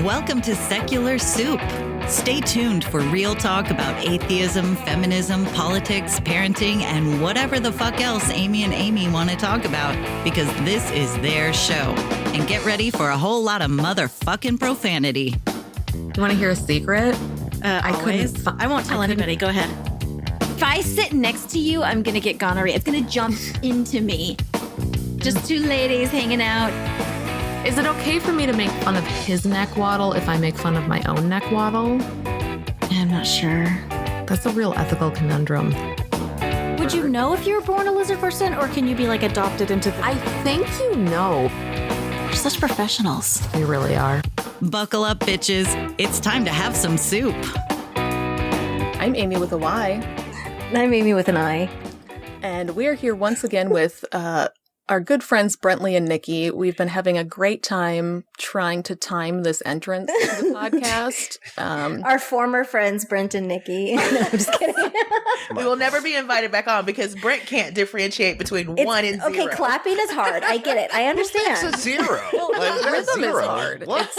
Welcome to Secular Soup. Stay tuned for real talk about atheism, feminism, politics, parenting, and whatever the fuck else Amy and Amy want to talk about, because this is their show. And get ready for a whole lot of motherfucking profanity. You want to hear a secret? I won't tell anybody. Go ahead. If I sit next to you, I'm going to get gonorrhea. It's going to jump into me. Just two ladies hanging out. Is it okay for me to make fun of his neck waddle if I make fun of my own neck waddle? I'm not sure. That's a real ethical conundrum. Would you know if you were born a lizard person, or can you be like adopted into the... I think you know. We're such professionals. We really are. Buckle up, bitches. It's time to have some soup. I'm Amy with a Y. And I'm Amy with an I. And we're here once again with our good friends Brently and Nikki. We've been having a great time trying to time this entrance to the podcast. Our former friends, Brent and Nikki. No, I'm just kidding. We will never be invited back on because Brent can't differentiate between 1 and 0. Okay, clapping is hard. I get it. I understand. It's a zero. Rhythm is hard. What?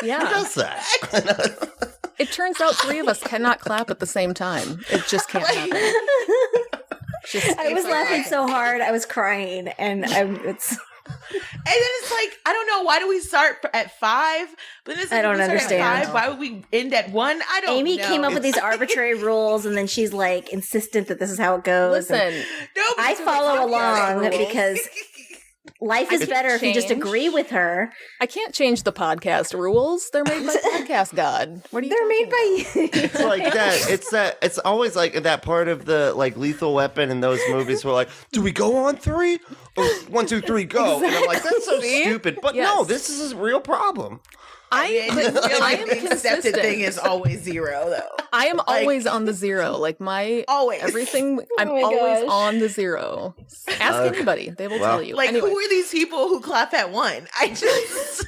Yeah. Who does that? It turns out three of us cannot clap at the same time. It just can't happen. I was laughing so hard, I was crying, and it's... And then it's like, I don't know, why do we start at 5? But then it's like, I don't if we start understand. at 5, why would we end at 1? I don't know. Amy came up with these arbitrary rules, and then she's like insistent that this is how it goes. Listen, I follow along because life is better if you just agree with her. I can't change the podcast rules. They're made by Podcast God. What are you? They're made by you. It's like that. It's always like that part of the like Lethal Weapon in those movies where like, do we go on 3? Or 1, 2, 3, go. And I'm like, that's so stupid. But no, this is a real problem. I feel like am the accepted consistent. thing is always 0, though. I am always on the 0. Like always. everything. I'm my always gosh. on the 0. Ask anybody; they will tell you. Like, Anyway. who are these people who clap at 1? I just...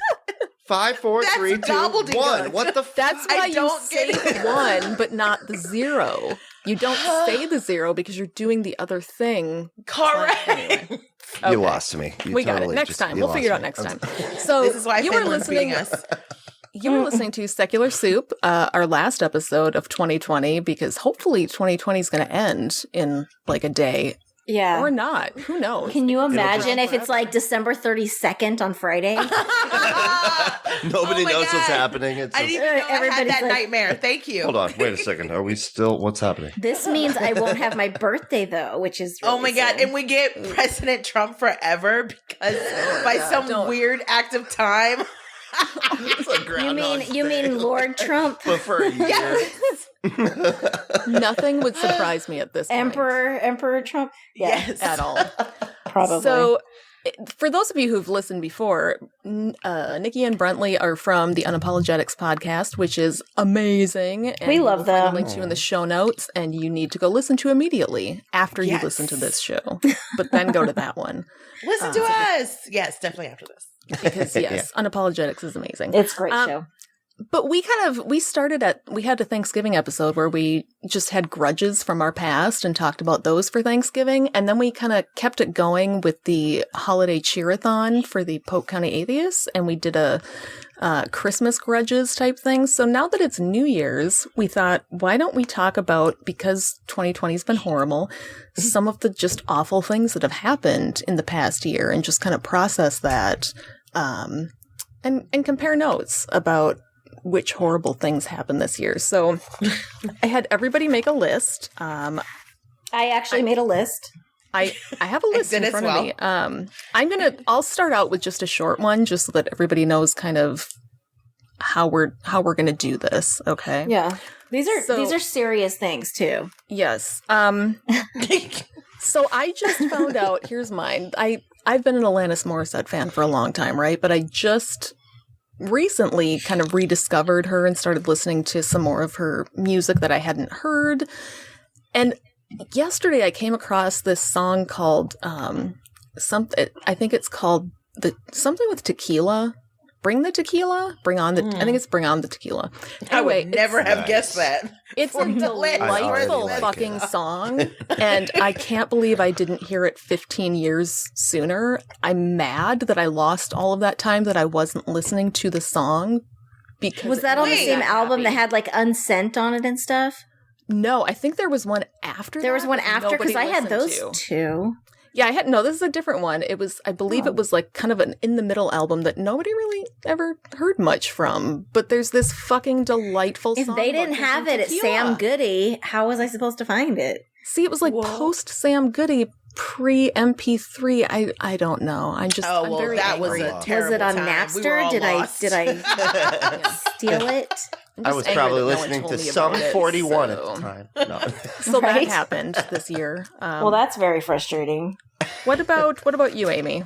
5, 4, That's 3, 2, gobbledygook. 1. What the? That's why I you don't say get it. 1, but not the 0. You don't say the 0 because you're doing the other thing. Correct. Anyway. You lost me. You We got it. totally Next just- time. you We'll figure it out lost next me. time. So This is why you were Finland's beating listening. us. You were listening to Secular Soup, our last episode of 2020, because hopefully 2020 is going to end in like a day. Yeah. Or not. Who knows? Can you imagine if it's like December 32nd on Friday? Nobody Oh my knows what's God. happening. It's I didn't even know I had Everybody's that like- nightmare. Thank you. Hold on. Wait a second. Are we still? What's happening? This means I won't have my birthday, though, which is really Oh my God. sad. And we get President Trump forever because by some weird act of time. You mean Lord Trump? But for a year. Yes. Nothing would surprise me at this point. Emperor Trump? Yeah, Yes. At all. probably. So, for those of you who've listened before, Nikki and Brently are from the Unapologetix podcast, which is amazing. And We love we'll find them. a link to in the show notes, and you need to go listen to immediately after you Yes. listen to this show. But then go to that one. Listen to us. Yes, definitely after this. Because, yes, Unapologetix is amazing. It's a great show. But we had a Thanksgiving episode where we just had grudges from our past and talked about those for Thanksgiving. And then we kind of kept it going with the Holiday Cheer-A-Thon for the Polk County Atheists. And we did a Christmas grudges type thing. So now that it's New Year's, we thought, why don't we talk about, because 2020 has been horrible, some of the just awful things that have happened in the past year and just kind of process that and compare notes about which horrible things happened this year. So I had everybody make a list. I actually made a list. I have a list did in as front well. of me. I'll start out with just a short one, just so that everybody knows kind of how we're going to do this. Okay. Yeah. These So- are serious things too. Yes. So I just found out, here's mine. I've been an Alanis Morissette fan for a long time, right? But I just recently kind of rediscovered her and started listening to some more of her music that I hadn't heard. And yesterday I came across this song called something. I think it's called something with Tequila. Bring the Tequila? I think it's Bring on the Tequila. I Anyway, would never have guessed that. it's a From the delightful last fucking song, and I can't believe I didn't hear it 15 years sooner. I'm mad that I lost all of that time that I wasn't listening to the song because Was that on the same album that had like Unsent on it and stuff? No, I think there was one after. There was one after because I had those two. Yeah, this is a different one. It was, I believe it was like kind of an in the middle album that nobody really ever heard much from. But there's this fucking delightful song. If they didn't have it at Sam Goody, how was I supposed to find it? See, it was like post Sam Goody, pre MP3. I don't know. I'm very that angry. was a terrible Was it on time. Napster? Did I steal it? I was probably listening to Sum 41 at the time. No. So that happened this year. Well, that's very frustrating. What about you, Amy?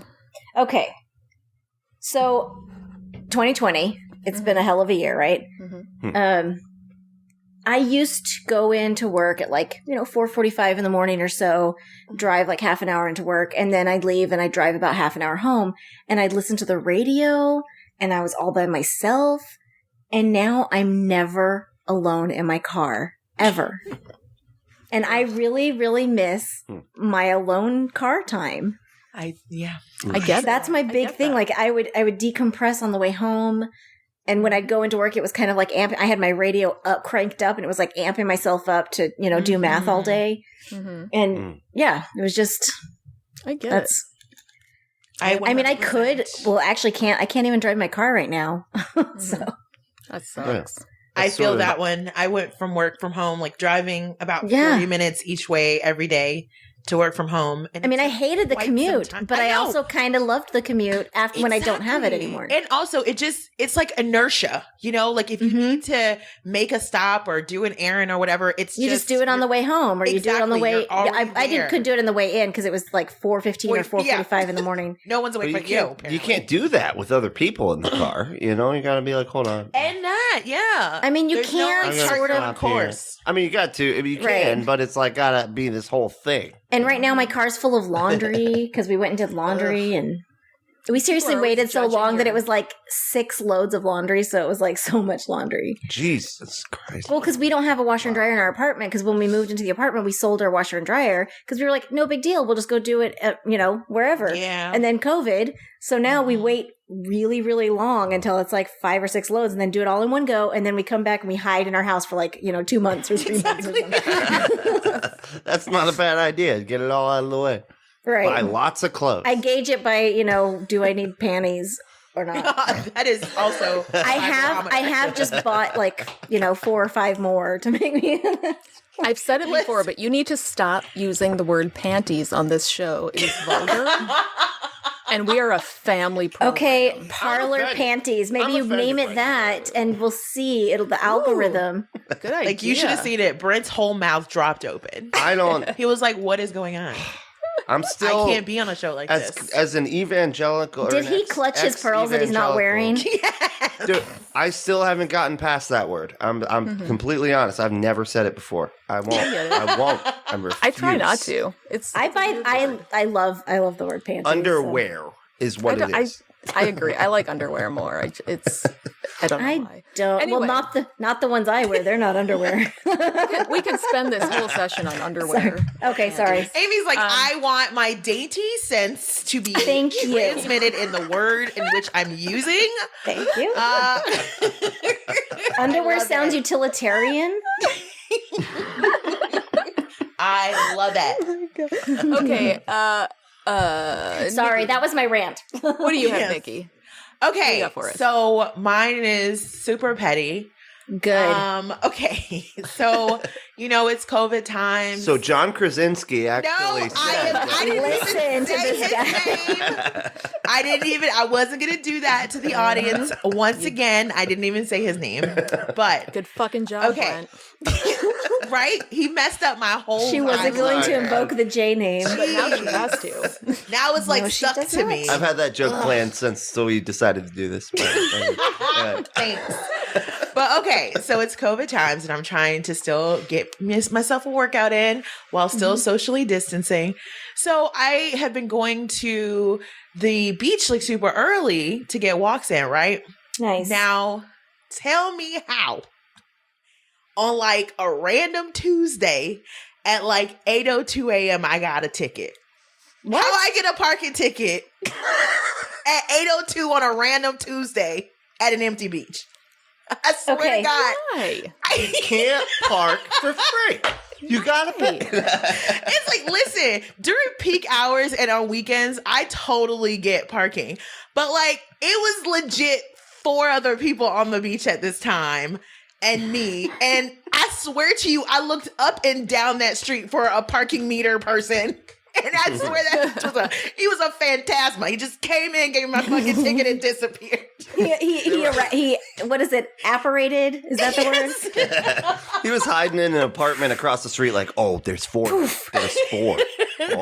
Okay. So 2020, it's been a hell of a year, right? Mm-hmm. I used to go into work at 4:45 in the morning or so, drive like half an hour into work, and then I'd leave and I'd drive about half an hour home, and I'd listen to the radio, and I was all by myself. And now I'm never alone in my car, ever. And I really, really miss my alone car time. I get That's my big thing. Like I would decompress on the way home. And when I'd go into work, it was kind of like I had my radio cranked up, and it was like amping myself up to, do math all day. Mm-hmm. And yeah, it was just, I get it. I mean, I could, well, actually I can't even drive my car right now. So. That sucks. I feel that one. I went from work from home, like driving about 40 minutes each way every day to work from home. And I hated the commute, but I also kind of loved the commute after when I don't have it anymore. And also, it's like inertia, like if you need to make a stop or do an errand or whatever, you just do it on the way home, or you do it on the way. I couldn't do it on the way in because it was like 4:15 or 4:45 in the morning. No one's awake but you. Apparently. You can't do that with other people in the car. You got to be like, hold on. And that, yeah. I mean, you can't sort of course. I mean, you got to. You can, but it's like gotta be this whole thing. And right now my car's full of laundry because we went and did laundry, and we seriously waited so long that it was like 6 loads of laundry. So it was like so much laundry. Jesus Christ. Well, because we don't have a washer and dryer in our apartment, because when we moved into the apartment, we sold our washer and dryer because we were like, no big deal. We'll just go do it at, wherever. Yeah. And then COVID. So now we wait really, really long until it's like 5 or 6 loads and then do it all in one go. And then we come back and we hide in our house for 2 months or 3 months or something. That's not a bad idea. Get it all out of the way. Right. Buy lots of clothes. I gauge it by, do I need panties or not? That is also. I have just bought 4 or 5 more to make me. I've said it before, but you need to stop using the word panties on this show. It is vulgar. And we are a family program. Okay, parlor panties. Maybe you name it that, and we'll see. The algorithm. Good idea. You should have seen it. Brent's whole mouth dropped open. I don't. He was like, "What is going on?" I'm still. I can't be on a show like this. As an evangelical. Did he clutch his pearls that he's not wearing? Yes. Dude, I still haven't gotten past that word. I'm completely honest. I've never said it before. I won't. I won't. I try not to. I love the word panties. Underwear is what it is. I agree. I like underwear more. I don't know why. Anyway. Well, not the ones I wear. They're not underwear. We can spend this whole session on underwear. Okay, sorry. Amy's like, I want my dainty sense to be transmitted in the word in which I'm using. Thank you. Underwear sounds utilitarian. I love it. Okay. Sorry, that was my rant. What do you have, Nikki? Okay, so mine is super petty. Good. Okay, so it's COVID time. So John Krasinski actually said I didn't even say his name. I wasn't gonna do that to the audience. Once again, I didn't even say his name. But good fucking job, okay. Right? He messed up my whole. She wasn't going to invoke the J name, but now she has to. Now it's stuck to me. I've had that joke planned since we decided to do this. Thanks. But okay, so it's COVID times, and I'm trying to still get myself a workout in while still socially distancing. So I have been going to the beach super early to get walks in, right? Nice. Now, tell me how. On a random Tuesday at 8:02 a.m. I got a ticket. What? How I get a parking ticket at 8:02 on a random Tuesday at an empty beach? I swear to God. Why? You can't park for free. You gotta pay. It's like, listen, during peak hours and on weekends, I totally get parking. But like, it was legit 4 other people on the beach at this time and me. And I swear to you, I looked up and down that street for a parking meter person. And I swear that he was a phantasma. He just came in, gave me my fucking ticket, and disappeared. He what is it? Apparated? Is that the word? He was hiding in an apartment across the street, like, oh, there's 4. There's 4.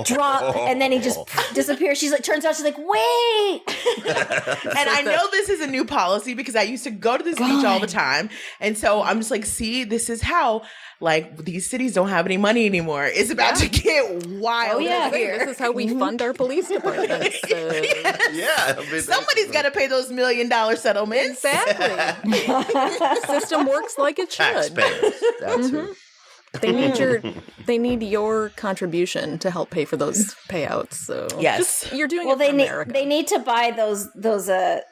Drop, and then he just disappears. She's like, turns out she's like, wait. And I know this is a new policy because I used to go to this beach all the time. And so I'm just like, see, this is how, like, these cities don't have any money anymore. It's about to get wild here. This is how we fund our police departments. Yeah. I mean, Somebody's got to pay those $1 million settlements. Exactly. System works like it should. taxpayers. That's who. They need your contribution to help pay for those payouts. So Yes. you're doing Well, it for America. they need to buy those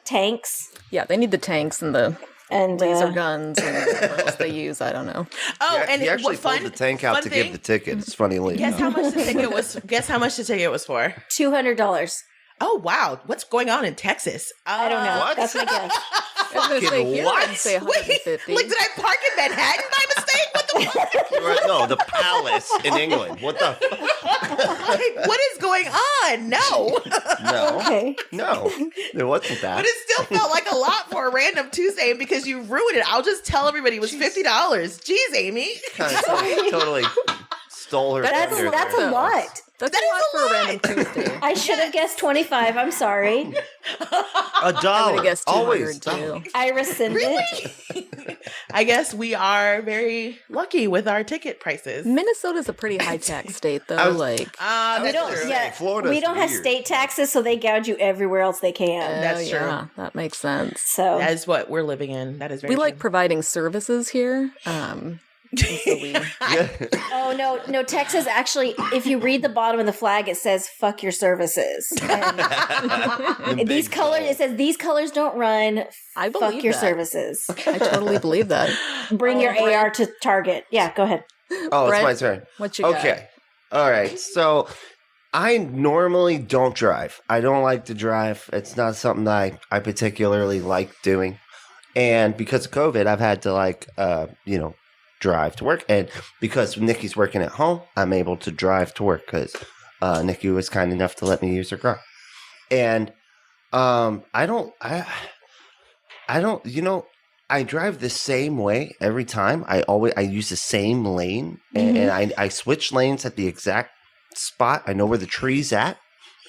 tanks Yeah, they need the tanks and the and laser guns and what else they use. I don't know. Oh, Yeah, and he actually what fun, pulled the tank out fun to thing, give the ticket. It's funny. Guess how much the ticket was? Guess how much the ticket was for? $200. Oh wow, what's going on in Texas? I don't know. What? That's my guess. I was going to say here, what? I'd say 150. Like, did I park in Manhattan by mistake? What the fuck? No, the palace in England. What the? Like, what is going on? No. No. Okay. No. It wasn't that. But it still felt like a lot for a random Tuesday, and because you ruined it, I'll just tell everybody it was $50. Jeez, Amy. Kind of totally stole her. That's thunder a there. lot. That's That a lot is for a a lot. random Tuesday. I should have guessed 25. I'm sorry. $1. I would have guessed 200 Always. too. I rescind it. I guess we are very lucky with our ticket prices. Minnesota's a pretty high tax state, though. was- We don't. true. Yeah, Florida's we don't have weird. state taxes, so they gouge you everywhere else they can. That's true. Yeah, that makes sense. So That is what we're living in. That is very We true. like providing services here. And so we, oh no, Texas actually, if you read the bottom of the flag, it says "fuck your services." And these colors, it says these colors don't run. I Fuck believe your that. services. I totally believe that. Bring your Brent. AR to Target. Yeah, go ahead. Oh, Brent, it's my turn. What you got? Okay. All right. So I normally don't drive. I don't like to drive. It's not something that I particularly like doing. And because of COVID, I've had to drive to work. And because Nikki's working at home, I'm able to drive to work because Nikki was kind enough to let me use her car. And I drive the same way every time. I use the same lane, and I switch lanes at the exact spot. I know where the tree's at.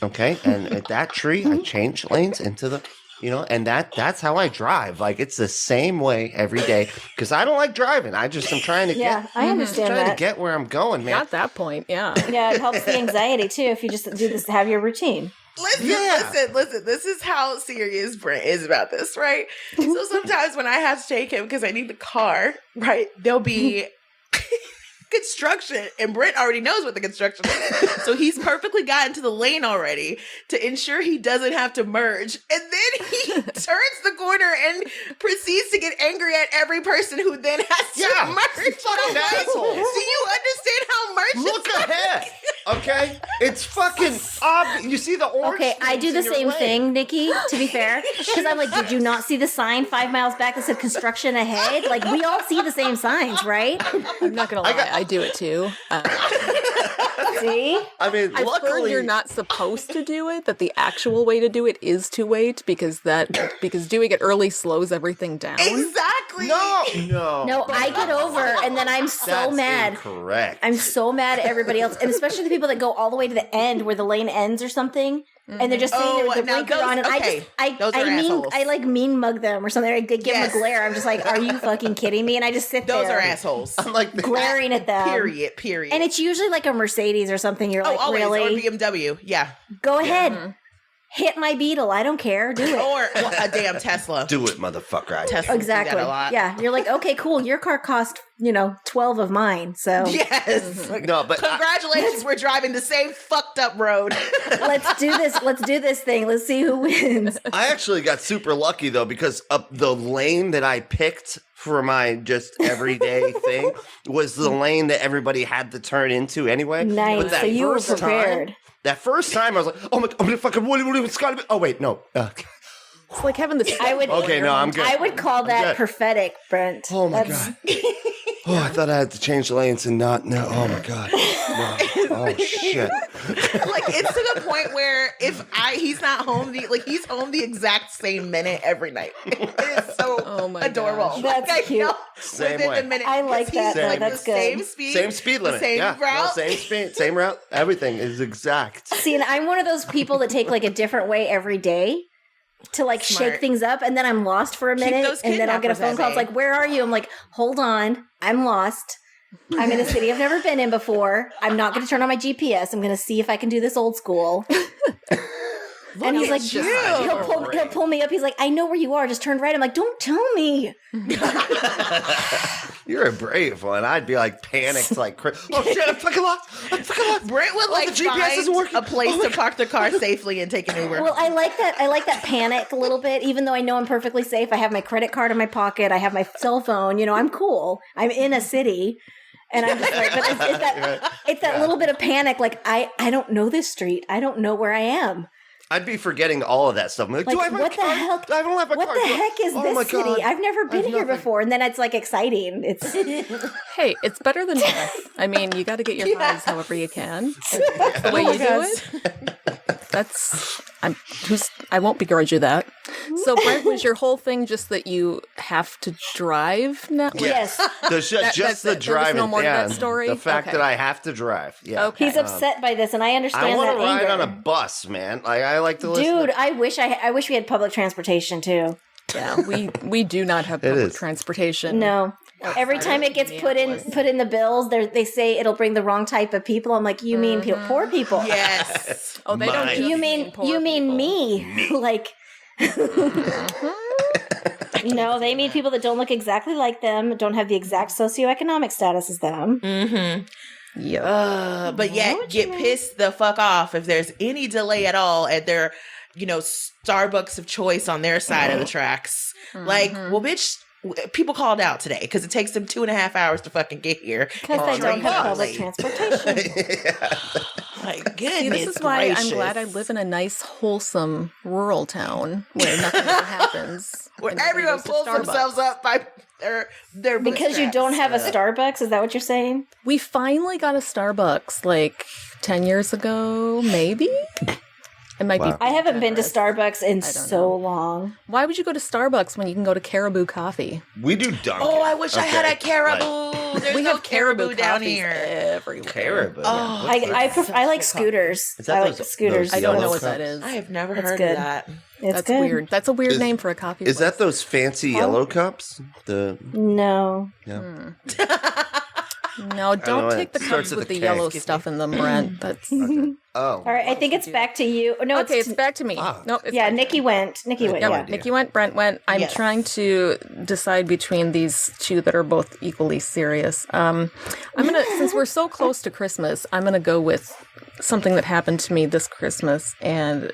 Okay, and at that tree, I change lanes into the, and that's how I drive. Like, it's the same way every day because I don't like driving. I'm trying to get. I understand Trying to that. get where I'm going, man. At that point, yeah. Yeah, it helps the anxiety too if you just do this. Have your routine. Listen. This is how serious Brent is about this, right? So sometimes when I have to take him because I need the car, right, there'll be construction, and Brent already knows what the construction is. So he's perfectly gotten to the lane already to ensure he doesn't have to merge. And then he turns the corner and proceeds to get angry at every person who then has to merge. Fucking assholes. Do you understand how merge Look is ahead, okay? It's fucking obvious. You see the orange? Okay, I do the space in same your lane. thing, Nikki, to be fair. Because I'm like, did you not see the sign 5 miles back that said construction ahead? Like, we all see the same signs, right? I'm not going to lie. I do it too. See? I mean, I've luckily, heard you're not supposed to do it, that the actual way to do it is to wait because doing it early slows everything down. Exactly. No, I get over, and then I'm so That's mad. Incorrect. I'm so mad at everybody else, and especially the people that go all the way to the end where the lane ends or something, and they're just sitting there with their now blinker those- on, and okay, those are I assholes. like mean mug them or something. I give them a glare. I'm just like, are you fucking kidding me? And I just sit Those there are assholes. I'm like, glaring at them. Period. And it's usually like a Mercedes or something. You're like, always, really? or BMW. Yeah. Go ahead. Hit my Beetle. I don't care. Do it. Or a damn Tesla. do it, motherfucker. Tesla Exactly. do that a lot. Yeah. You're like, okay, cool. Your car cost 12 of mine. So yes. No, but congratulations, we're driving the same fucked up road. let's do this. Let's do this thing. Let's see who wins. I actually got super lucky though, because the lane that I picked for my just everyday thing was the lane that everybody had to turn into anyway. Nice. But that So you were first prepared. That first time I was like, oh my, I'm gonna fucking, it's gotta be, oh wait, no. It's like having this. Okay, no, I'm good. I would call that prophetic, Brent. Oh my God. Oh, I thought I had to change lanes and not, no, oh my God. No. Oh shit. Like, it's to the point where if he's not home, he's home the exact same minute every night. It is so adorable. That's cute. Same within way. the minute. I like that. Same. That's good. Same speed limit. Same route. route. Same speed, same route. Everything is exact. See, and I'm one of those people that take like a different way every day to like Smart. shake things up, and then I'm lost for a minute, those and then I'll get a phone kidnappers call. at It's like, where are you? I'm like, hold on, I'm lost. I'm in a city I've never been in before. I'm not going to turn on my GPS. I'm going to see if I can do this old school. And he's like, he'll pull me up. He's like, I know where you are. Just turn right. I'm like, don't tell me. You're a brave one. I'd be like panicked, like, oh shit, I'm fucking lost. Brent would like the GPS isn't working. find a place to park the car safely and take an Uber. Well, I like that. I like that panic a little bit, even though I know I'm perfectly safe. I have my credit card in my pocket. I have my cell phone. I'm cool. I'm in a city. And I'm just like, but it's that little bit of panic. Like, I don't know this street. I don't know where I am. I'd be forgetting all of that stuff. I'm like, do I have my what car? the hell? I don't have my what car. the heck is Oh this my city? God. I've never been here before. And then it's like exciting. It's Hey, it's better than death. I mean, you got to get your highs however you can. That's the way you do it. I won't begrudge you that. So, Brent, was your whole thing just that you have to drive now? yes. Just that's the it. driving. There was no more to that story? The fact Okay. that I have to drive. Yeah. Okay. He's upset by this, and I understand I want that to ride anger. on a bus, man. Like, I like to listen. Dude, I wish we had public transportation too. Yeah, we do not have public transportation. No. Every time it gets put in the bills, they say it'll bring the wrong type of people. I'm like, you mean poor people? Yes. Oh, they don't. Mine. just You mean poor me? Like, no, they mean people that don't look exactly like them, don't have the exact socioeconomic status as them. Mm-hmm. Yeah. But yet get pissed the fuck off if there's any delay at all at their, Starbucks of choice on their side of the tracks. Like, well, bitch, people called out today because it takes them 2.5 hours to fucking get here. Because they don't have public transportation. My goodness. See, this is why I'm glad I live in a nice, wholesome rural town where nothing ever happens. Where and nobody everyone goes to pulls Starbucks. themselves up by their Because you don't have a Starbucks? Is that what you're saying? We finally got a Starbucks like 10 years ago, maybe? It might be. I haven't been to Starbucks in don't so know. long. Why would you go to Starbucks when you can go to Caribou Coffee? We do Dunkin'. Oh, I wish I had a Like, Caribou. There's We no have Caribou down coffees here. everywhere. Caribou. Oh, I like scooters. Is that I like those- scooters. those I don't know yellow what that cups? is. I have never It's heard good. of that. It's That's good. weird. That's a weird Is- name for a coffee. Is that those fancy yellow cups? No. Yeah. No, don't know, take the it starts cups with with a the K. yellow stuff in them, Brent. That's Oh. All right, I think it's back to you. No, okay. It's back to me. Ah. Nope. It's yeah, back to Nikki went. Nikki went. No Yeah. idea. Nikki went, Brent went. I'm Yes. trying to decide between these two that are both equally serious. I'm gonna, since we're so close to Christmas, I'm gonna go with something that happened to me this Christmas, and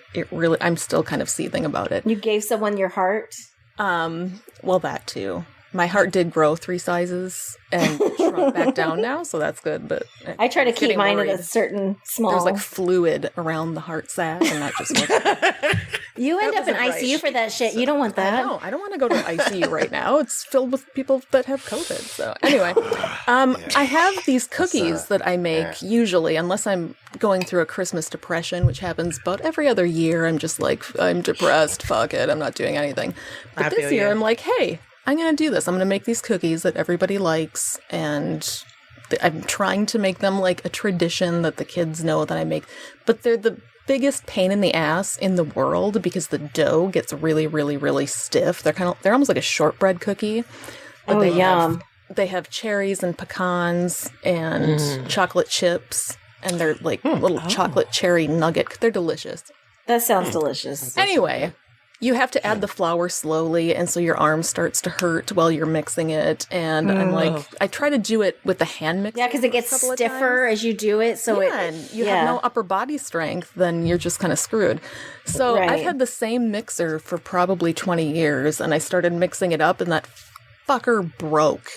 I'm still kind of seething about it. You gave someone your heart. Well, that too. My heart did grow 3 sizes and shrunk back down now, so that's good. But I try to was keep getting mine worried. at a certain small. There's like fluid around the heart sac, and that just wasn't. you end up in ICU for that shit. You don't want that. No, I don't want to go to ICU right now. It's filled with people that have COVID. So anyway, I have these cookies that I make usually, unless I'm going through a Christmas depression, which happens about every other year. I'm just like, I'm depressed. Fuck it. I'm not doing anything. But I this feel year, you. I'm like, hey, I'm going to do this. I'm going to make these cookies that everybody likes, and I'm trying to make them like a tradition that the kids know that I make. But they're the biggest pain in the ass in the world because the dough gets really, really, really stiff. They're almost like a shortbread cookie. But Oh, yum. They have cherries and pecans and chocolate chips, and they're like little chocolate cherry nugget. They're delicious. That sounds delicious. Anyway, You have to add the flour slowly, and so your arm starts to hurt while you're mixing it. And I'm like, I try to do it with the hand mixer. Yeah, because it gets stiffer as you do it. So and you have no upper body strength, then you're just kind of screwed. So I've had the same mixer for probably 20 years, and I started mixing it up, and that fucker broke.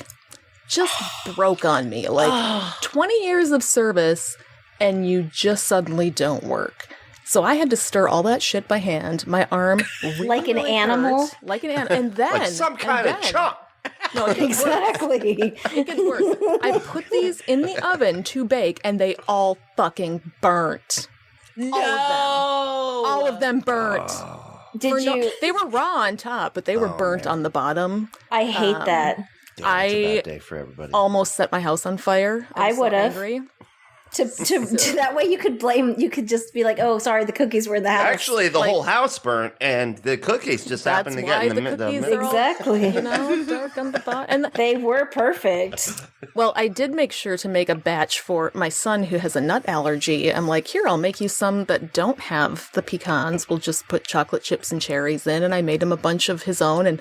Just broke on me. Like 20 years of service, and you just suddenly don't work. So I had to stir all that shit by hand. My arm really, like an animal, like an animal, and then like some kind of chump. No, exactly. It gets worse. I put these in the oven to bake, and they all fucking burnt. No, all of them burnt. Did you? They were raw on top, but they were burnt on the bottom. I hate that. Yeah, it's a bad day for everybody. Almost set my house on fire. I would have. Angry. To that way you could just be like, oh, sorry, the cookies were in the house. Actually, the whole house burnt, and the cookies just happened to get in the middle. Exactly. Dark on the bottom. And they were perfect. Well, I did make sure to make a batch for my son who has a nut allergy. I'm like, here, I'll make you some that don't have the pecans. We'll just put chocolate chips and cherries in. And I made him a bunch of his own, and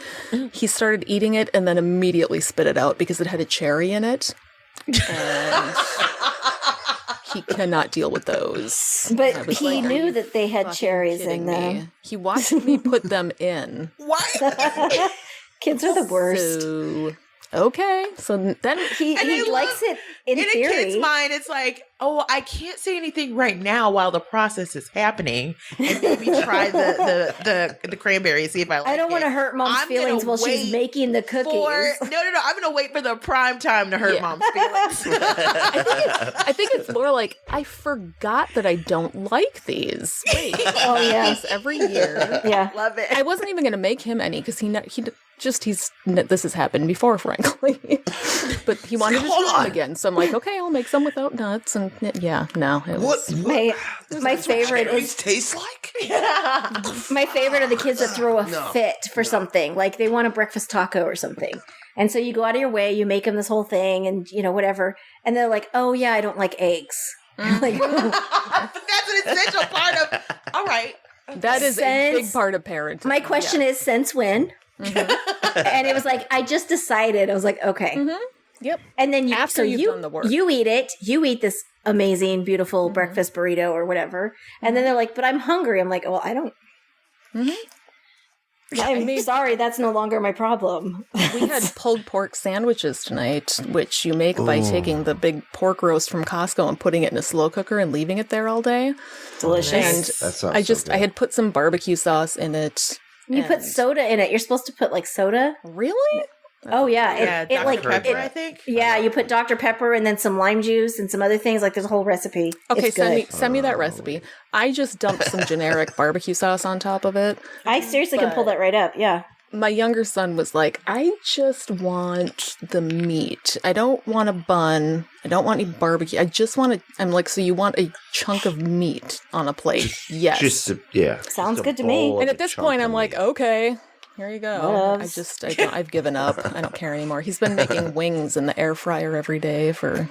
he started eating it and then immediately spit it out because it had a cherry in it. And he cannot deal with those. But he knew that they had cherries in them. He watched me put them in. What? Kids are the worst. So, okay. So then he likes it in theory. A kid's mind, it's like, oh, I can't say anything right now while the process is happening, and maybe try the cranberry, see if I like it. I don't want to hurt mom's feelings while she's making the cookies. No. I'm going to wait for the prime time to hurt mom's feelings. I think it's more like, I forgot that I don't like these. Wait. Oh, yeah. Every year. Yeah. Love it. I wasn't even going to make him any because this has happened before, frankly. But he wanted to do them again. So I'm like, okay, I'll make some without nuts. And yeah, no. It was, my favorite is taste like? My favorite are the kids that throw a fit for something. Like they want a breakfast taco or something. And so you go out of your way, you make them this whole thing and, whatever. And they're like, oh, yeah, I don't like eggs. Like, but that's an essential part of, all right. That is a big part of parenting. My question is, since when? Mm-hmm. And it was like, I just decided. I was like, okay. Mm-hmm. Yep. And then after you've done the work, you eat it. You eat this amazing, beautiful breakfast burrito or whatever. And then they're like, but I'm hungry. I'm like, well, I don't. I'm sorry, that's no longer my problem. We had pulled pork sandwiches tonight, which you make by taking the big pork roast from Costco and putting it in a slow cooker and leaving it there all day. Delicious. And I had put some barbecue sauce in it. You put soda in it. You're supposed to put like soda. Really? Oh yeah, Dr. like Pepper, I think. Yeah, you put Dr. Pepper and then some lime juice and some other things. Like there's a whole recipe. Okay, send me that recipe. I just dumped some generic barbecue sauce on top of it. I seriously can pull that right up. Yeah. My younger son was like, I just want the meat. I don't want a bun. I don't want any barbecue. I just want I'm like, so you want a chunk of meat on a plate? Yes. Sounds good to me. And at this point, I'm like, okay. Here you go. I've given up. I don't care anymore. He's been making wings in the air fryer every day for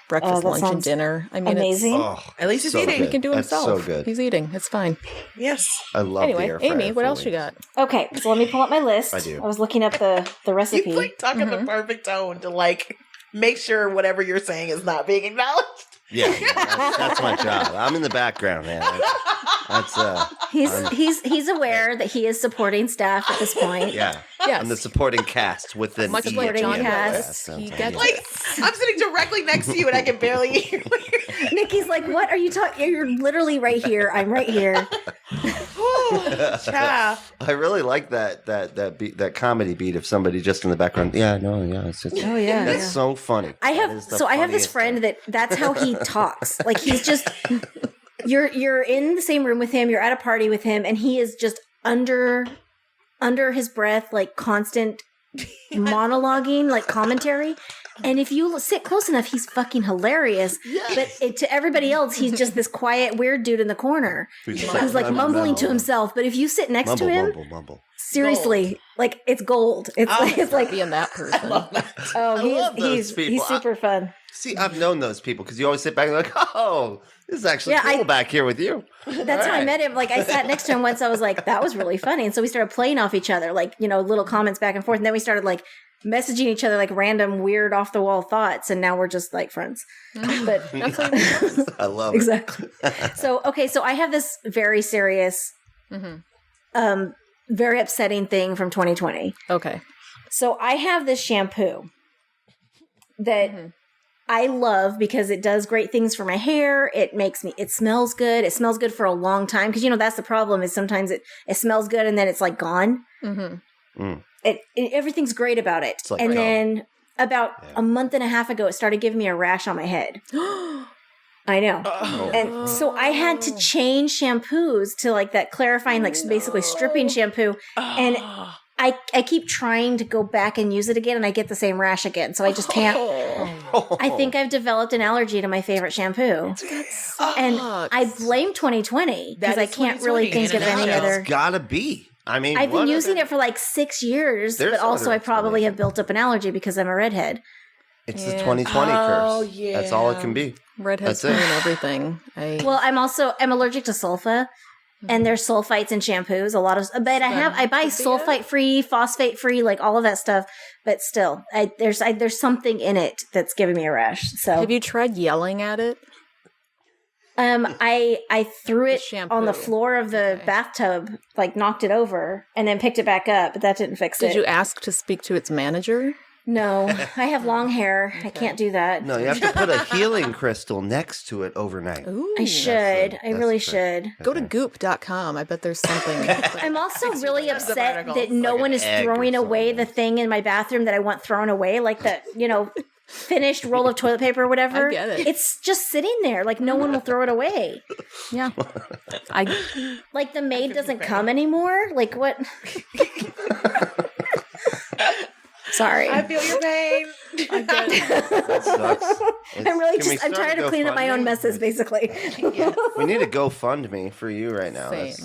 breakfast, lunch, and dinner. I mean, amazing. At least he's eating. He can do it himself. So good. He's eating. It's fine. Yes. I love the air fryer. Amy, what else you got? Okay, so let me pull up my list. I do. I was looking up the recipe. You talk in the perfect tone to make sure whatever you're saying is not being acknowledged. Yeah, that's my job. I'm in the background, man. He's aware that he is supporting staff at this point. Yeah. Yes. I'm the supporting cast within much like John cast. He gets I'm sitting directly next to you and I can barely hear you. Nikki's like, what are you talking? You're literally right here. I'm right here. I really like that beat, that comedy beat of somebody just in the background. Yeah, no, yeah, it's just, that's so funny. I have this friend that's how he talks. Like he's just you're in the same room with him, you're at a party with him, and he is just under his breath, like constant monologuing, like commentary. And if you sit close enough, he's fucking hilarious. Yes. But to everybody else, he's just this quiet, weird dude in the corner who's like mumbling to himself. But if you sit next to him, seriously, like it's gold. It's like being that person. I love that. he's super fun. See, I've known those people because you always sit back and like, oh, this is actually cool back here with you. That's how I met him. Like I sat next to him once. I was like, that was really funny. And so we started playing off each other, like, little comments back and forth. And then we started like messaging each other like random weird off the wall thoughts. And now we're just like friends. But I love exactly. So I have this very serious, very upsetting thing from 2020. Okay. So I have this shampoo that I love because it does great things for my hair. It smells good. It smells good for a long time. Because, that's the problem is sometimes it smells good and then it's like gone. Everything's great about it. Like then about a month and a half ago, it started giving me a rash on my head. I know. And so I had to change shampoos to like that clarifying, like basically stripping shampoo. And I keep trying to go back and use it again and I get the same rash again. So I just can't. I think I've developed an allergy to my favorite shampoo. And I blame 2020 because I can't really think of any other. It's gotta be. I mean, I've been using it for like 6 years, but also I probably have built up an allergy because I'm a redhead. It's the 2020 curse. Yeah. That's all it can be. Redheads ruin everything. Well, I'm allergic to sulfa. And there's sulfites in shampoos, but I buy sulfite free, phosphate free, like all of that stuff. But still, there's something in it that's giving me a rash. So have you tried yelling at it? I threw it on the floor of the bathtub, like knocked it over, and then picked it back up. But that didn't fix it. Did you ask to speak to its manager? No, I have long hair. I can't do that. No, you have to put a healing crystal next to it overnight. Ooh, I should. I really should. Go to goop.com. I bet there's something. I'm also really upset that no one is throwing away the thing in my bathroom that I want thrown away, like the, finished roll of toilet paper or whatever. I get it. It's just sitting there. Like no one will throw it away. Yeah. Like the maid doesn't come anymore. Like what? Sorry. I feel your pain. That sucks. I'm tired of cleaning up my own messes, basically. We need a GoFundMe for you right now. Same.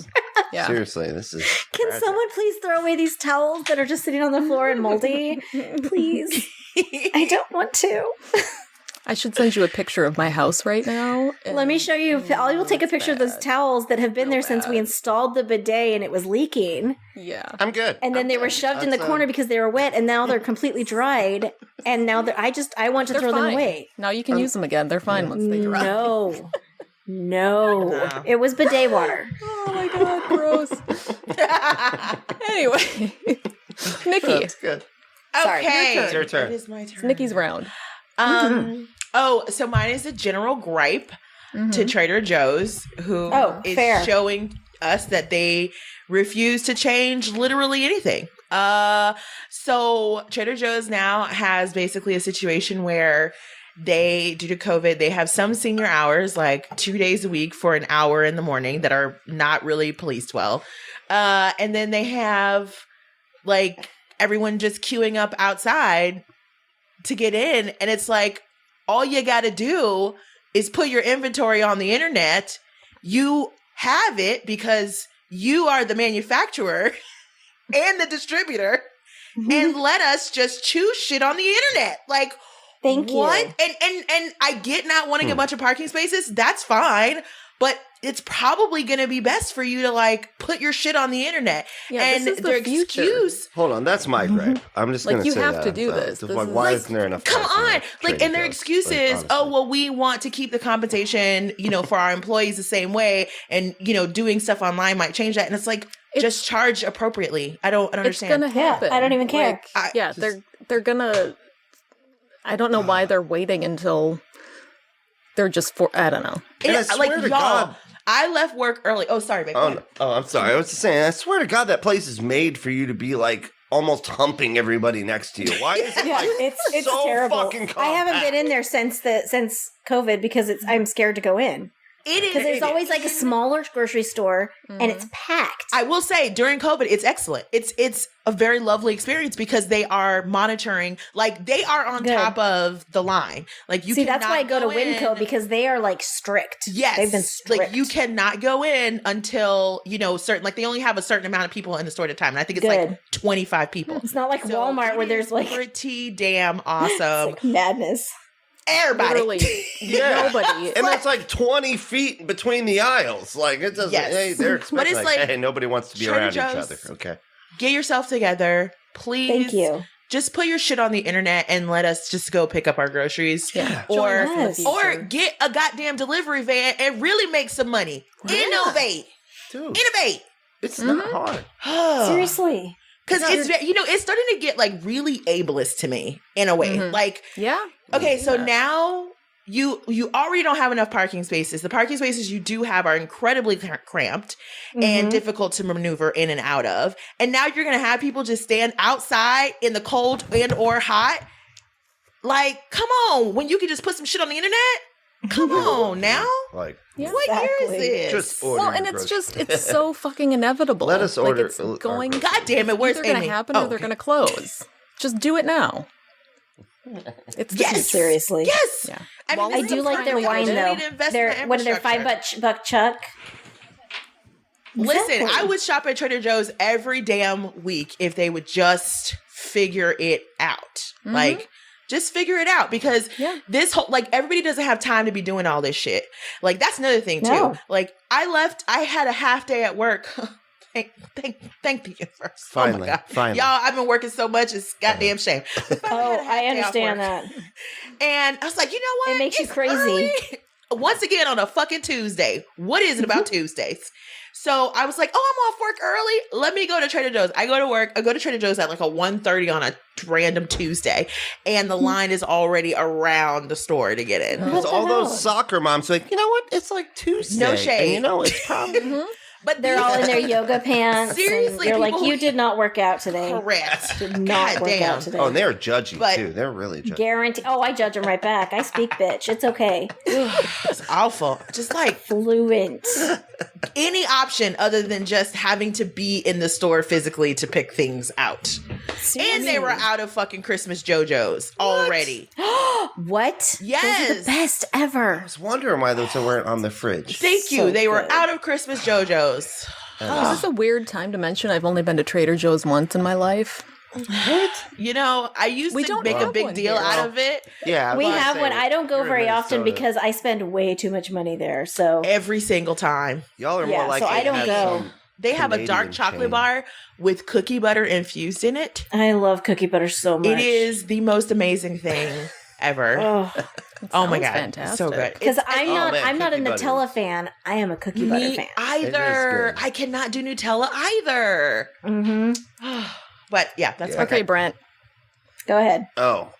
Yeah. Seriously, this is. Can someone please throw away these towels that are just sitting on the floor and moldy? Please. I don't want to. I should send you a picture of my house right now. Let me show you. I will take a picture of those towels that have been there since we installed the bidet and it was leaking. Yeah. I'm good. And then they were shoved in the corner because they were wet and now they're completely dried. And now I want to throw them away. Now you can use them again. They're fine once they dry. No. It was bidet water. Oh my God, gross. Anyway. Nikki. That's good. Okay. It's your turn. It is my turn. It's Nikki's round. So mine is a general gripe to Trader Joe's, who is showing us that they refuse to change literally anything. So Trader Joe's now has basically a situation where due to COVID, they have some senior hours, like 2 days a week for an hour in the morning that are not really policed well. And then they have like everyone just queuing up outside to get in. And it's like, all you got to do is put your inventory on the internet. You have it because you are the manufacturer and the distributor. And let us just choose shit on the internet. Like, thank you. And I get not wanting a bunch of parking spaces. That's fine. But it's probably going to be best for you to like put your shit on the internet. Yeah, and this is their the future. excuse. Hold on, that's my gripe. I'm just going to say you have that. to do this. Why isn't there enough? Come on. Like, and their excuse is, we want to keep the compensation, for our employees the same way. And, doing stuff online might change that. And it's like, just charge appropriately. I don't understand. It's going to happen. Yeah, I don't even care. They're going to, I don't know why they're waiting until they're just I don't know. And I swear to God, I left work early. Oh, sorry, babe. Oh, I'm sorry. I was just saying, I swear to God, that place is made for you to be like almost humping everybody next to you. Why is it it's so terrible. fucking compact? I haven't been in there since COVID because I'm scared to go in. It is. Because there's always like a smaller grocery store and it's packed. I will say during COVID, it's excellent. It's a very lovely experience because they are monitoring, like they are on top of the line. Like you see, that's why I go to Winco because they are like strict. Yes, they've been strict. Like you cannot go in until certain. Like they only have a certain amount of people in the store at a time, and I think it's like 25 people. It's not like Walmart where there's like pretty damn awesome. It's like madness. Everybody. Literally, nobody. And it's like 20 feet between the aisles. Like, it doesn't, hey, they're expecting, it's like, like hey, nobody wants to be Trader around each Joe's, other. Okay. Get yourself together. Please. Thank you. Just put your shit on the internet and let us just go pick up our groceries. Yeah. Or get a goddamn delivery van and really make some money. Yeah. Innovate. Dude. Innovate. It's not hard. Seriously. Because it's starting to get like really ableist to me in a way. Like, okay, so now you already don't have enough parking spaces. The parking spaces you do have are incredibly cramped and difficult to maneuver in and out of. And now you're going to have people just stand outside in the cold and or hot. Like, come on, when you can just put some shit on the internet? Come on now. Like, what year is this? Just order and it's so fucking inevitable. Let us order. Like it's going. God damn it, where's either going Amy? to happen or they're going to close. Just do it now. It's seriously. Yes. Yeah. I do like their wine though. What are their $5 chuck? Listen, I would shop at Trader Joe's every damn week if they would just figure it out. Like, just figure it out because this whole, like, everybody doesn't have time to be doing all this shit. Like, that's another thing too. Like, I had a half day at work. Thank the universe. Finally, Y'all, I've been working so much, it's goddamn shame. I understand that. And I was like, you know what? It makes you crazy. Early. Once again on a fucking Tuesday. What is it about Tuesdays? So I was like, I'm off work early. Let me go to Trader Joe's. I go to Trader Joe's at like a 1:30 on a random Tuesday. And the line is already around the store to get in. Because all those soccer moms are like, you know what? It's like Tuesday. No shade. And it's probably... But they're all in their yoga pants. Seriously, they're like, you did not work out today. Correct. Did not work out today. Oh, and they're judgy too. They're really judgy. Guarantee. Oh, I judge them right back. I speak bitch. It's okay. It's awful. Just like fluent. Any option other than just having to be in the store physically to pick things out. Seriously? And they were out of fucking Christmas JoJo's already. What? Yes. Those are the best ever. I was wondering why those weren't on the fridge. Thank you. They were out of Christmas JoJo's. Is this a weird time to mention I've only been to Trader Joe's once in my life? What? I used to make a big deal out of it. Yeah. We have one. I don't go very often because I spend way too much money there. So every single time. Y'all are more like so I don't go. They have a dark chocolate bar with cookie butter infused in it. I love cookie butter so much. It is the most amazing thing ever. Oh my god, fantastic. So good. Because I'm not a Nutella fan. I am a cookie butter fan. Either. I cannot do Nutella either. But yeah, that's okay. Brent, go ahead.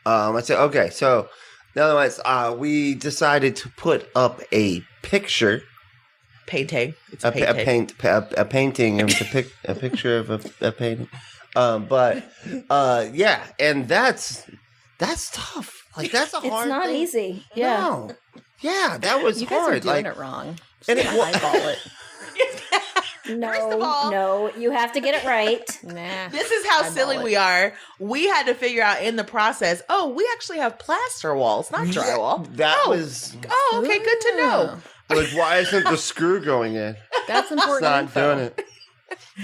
Let's say okay. So, otherwise, we decided to put up a picture. Painting. It's a a painting of a picture of a painting. Yeah, and that's tough. Like that's a hard. It's not thing. easy. Yeah. No. Yeah, that was you guys hard. are doing it wrong. And eyeball it. No, you have to get it right. Nah. This is how silly we are. We had to figure out in the process, we actually have plaster walls, not drywall. That was... Oh, okay, good to know. Like, why isn't the screw going in? That's important. It's not doing it.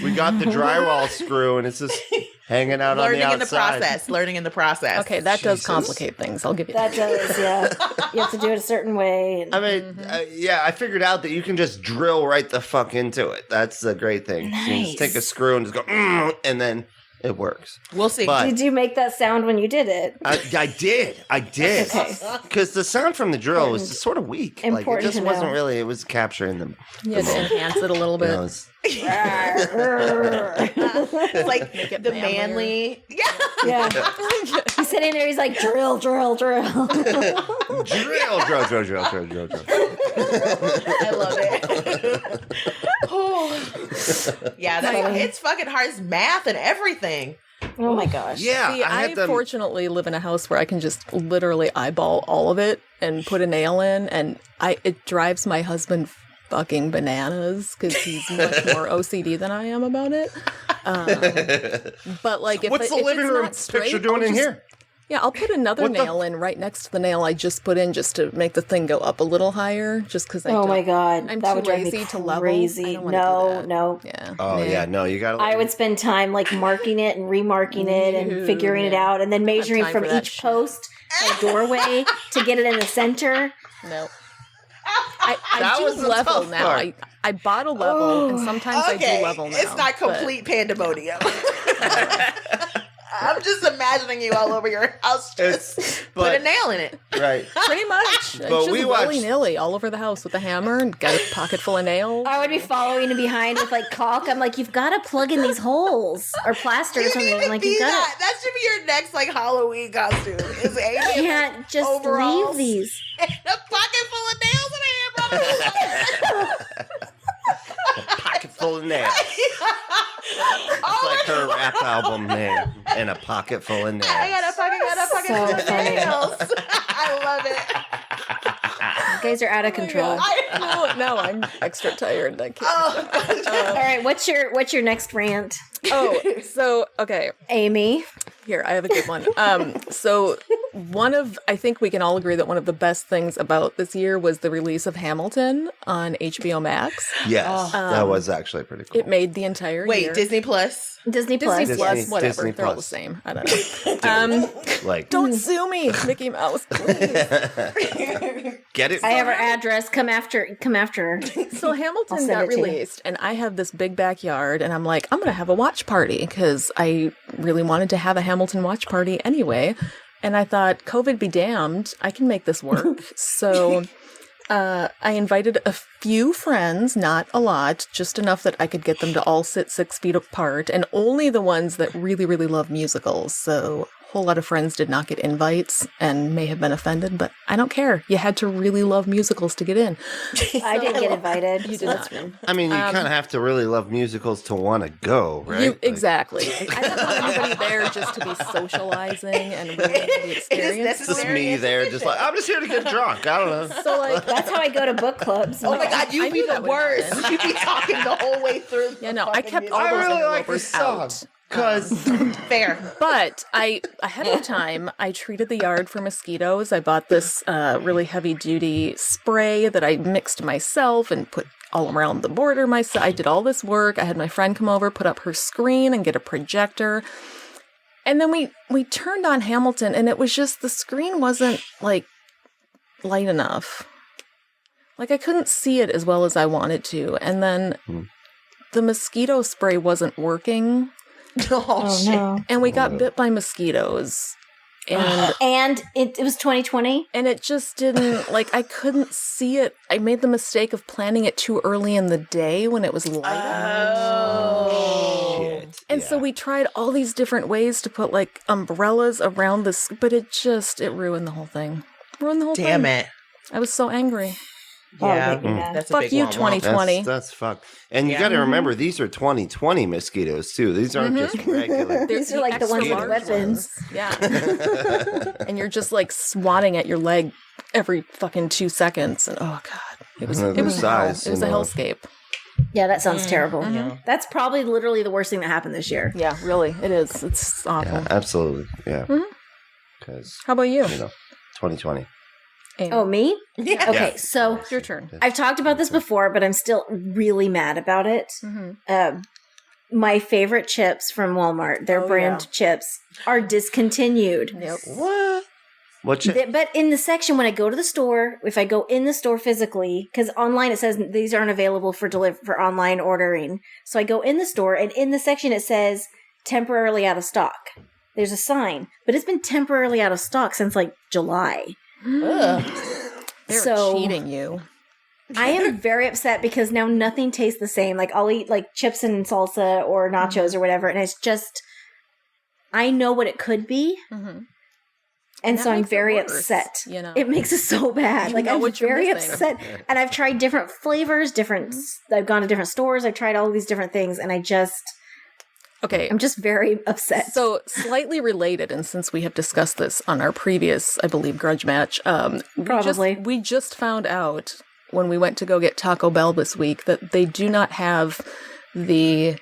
We got the drywall screw, and it's just hanging out on the outside. Learning in the process. Okay, that does complicate things. I'll give you that. That does, yeah. You have to do it a certain way. I mean, I figured out that you can just drill right the fuck into it. That's the great thing. Nice. You just take a screw and just go, and then it works. We'll see. But did you make that sound when you did it? I did. Okay. Because the sound from the drill was just sort of weak. Like, it just wasn't really, it was capturing them. You had to enhance it a little bit. It's like the manly. Yeah. He's sitting there, he's like, drill. drill. Drill. I love it. Yeah, it's fucking hard. It's math and everything. Oh my gosh. Yeah, See, I had them. fortunately live in a house where I can just literally eyeball all of it and put a nail in, and it drives my husband fucking bananas because he's much more OCD than I am about it. But like, What's the living room picture doing in here? Yeah, I'll put another nail in right next to the nail I just put in, just to make the thing go up a little higher. Just because Oh my god, I'm that too would drive lazy me to level. crazy. I don't wanna do that. No. Yeah. Oh yeah, no, you gotta. I would spend time like marking it and remarking it and figuring it out, and then measuring time from for that each shit. post a doorway to get it in the center. No. That I was do the level tough now. part. I bought a level, and sometimes I do level now. It's not but- complete pandemonium. I'm just imagining you all over your house. Just put a nail in it. Right. Pretty much. But It's we just watched- willy-nilly all over the house with a hammer and got a pocket full of nails. I would be following it behind with like caulk. I'm like, you've got to plug in these holes or plaster or You something. need I'm to like, be you've got that. That should be your next like Halloween costume. Is Amy to. Can't just overalls leave these. and a pocket full of nails in her hand, Pocket full of nails. It's like her rap album name. And a pocket full of nails. I got a pocket So full of funny. nails. I love it. You guys are out of control. Now I'm extra tired. I can't. All right, what's your next rant, Okay. Amy? Here, I have a good one. So I think we can all agree that one of the best things about this year was the release of Hamilton on HBO Max. Yes, that was actually pretty cool. It made the entire year. Wait, Disney Plus? Disney Plus. Disney Plus, Disney- whatever. Disney They're all the Plus. same. I don't know. Like, Don't sue me, Mickey Mouse. Please. get it? I have her address. Come after her. So I'll Hamilton send got it to you. released, and I have this big backyard, and I'm like, I'm going to have a watch party because I really wanted to have a Hamilton watch party anyway. And I thought, COVID be damned, I can make this work. So I invited a few friends, not a lot, just enough that I could get them to all sit 6 feet apart, and only the ones that really, really love musicals. So a whole lot of friends did not get invites and may have been offended, but I don't care. You had to really love musicals to get in. I didn't get invited. You did so that's not. fine. I mean, you kind of have to really love musicals to want to go, right? Like- Exactly. I didn't want anybody there just to be socializing and ruining the experience. It's just me there, just like, I'm just here to get drunk. I don't know. So like, That's how I go to book clubs. Oh my god, I you'd be knew the that would worst. happen. You'd be talking the whole way through. yeah, no, I kept all I those really like interlopers this song. out. Because Fair. But ahead of time, I treated the yard for mosquitoes. I bought this really heavy-duty spray that I mixed myself and put all around the border myself. I did all this work. I had my friend come over, put up her screen, and get a projector. And then we turned on Hamilton, and it was just, the screen wasn't, like, light enough. Like, I couldn't see it as well as I wanted to. And then the mosquito spray wasn't working. Oh, shit. no. And we got bit by mosquitoes. And And it was 2020. and it just didn't, like, I couldn't see it. I made the mistake of planning it too early in the day when it was light out. shit. And so we tried all these different ways to put, like, umbrellas around this, but it ruined the whole thing. Ruined the whole thing. Damn it. I was so angry. Yeah. make me mad. That's a Fuck big you, womp womp. 2020. That's fucked. And you got to remember, these are 2020 mosquitoes too. These aren't just regular. These are like the ones with extra large weapons. ones. Yeah. And you're just like swatting at your leg every fucking 2 seconds. And oh god, it was The hell. size, It was a you know. hellscape. Yeah, that sounds terrible. Yeah. That's probably literally the worst thing that happened this year. Yeah, really, it is. It's awful. Yeah, absolutely. Yeah. Because, How about you? 2020. Amy? Oh, me? Yeah. Okay, Yeah. so It's your turn. I've talked about this before, but I'm still really mad about it. My favorite chips from Walmart, their brand chips, are discontinued. Yep. What? What's it? But in the section, when I go to the store, if I go in the store physically, because online it says these aren't available for for online ordering. So I go in the store, and in the section it says temporarily out of stock. There's a sign, but it's been temporarily out of stock since like July. Ugh. They're So- cheating you. I am very upset because now nothing tastes the same. Like I'll eat like chips and salsa or nachos or whatever, and it's just I know what it could be, and that so I'm makes it very worse, upset. you know? It makes it so bad. You Like know I'm what you're very missing. upset, and I've tried different flavors, different. I've gone to different stores. I've tried all these different things, and I just Okay. I'm just very upset. So slightly related, and since we have discussed this on our previous, I believe, grudge match, we just found out when we went to go get Taco Bell this week that they do not have the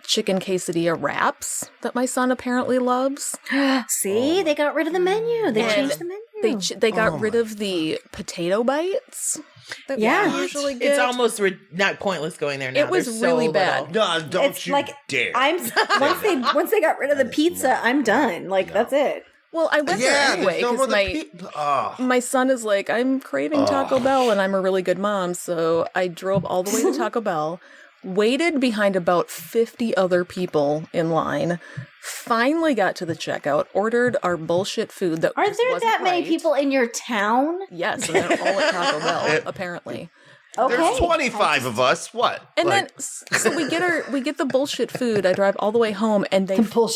chicken quesadilla wraps that my son apparently loves. See, they got rid of the menu. They changed the menu. They got rid of the potato bites. That we usually get. It's almost not pointless going there now. It was really bad. No, don't you dare. Once they got rid of the pizza, I'm done. Like, that's it. Well, I went there anyway because my son is like, I'm craving Taco Bell, and I'm a really good mom, so I drove all the way to Taco Bell, waited behind about 50 other people in line, finally got to the checkout, ordered our bullshit food that Are there that many people in your town? Yes, and they're all at Taco Bell, apparently. Okay. There's 25 of us. What? And then, so we get the bullshit food. I drive all the way home, and they food.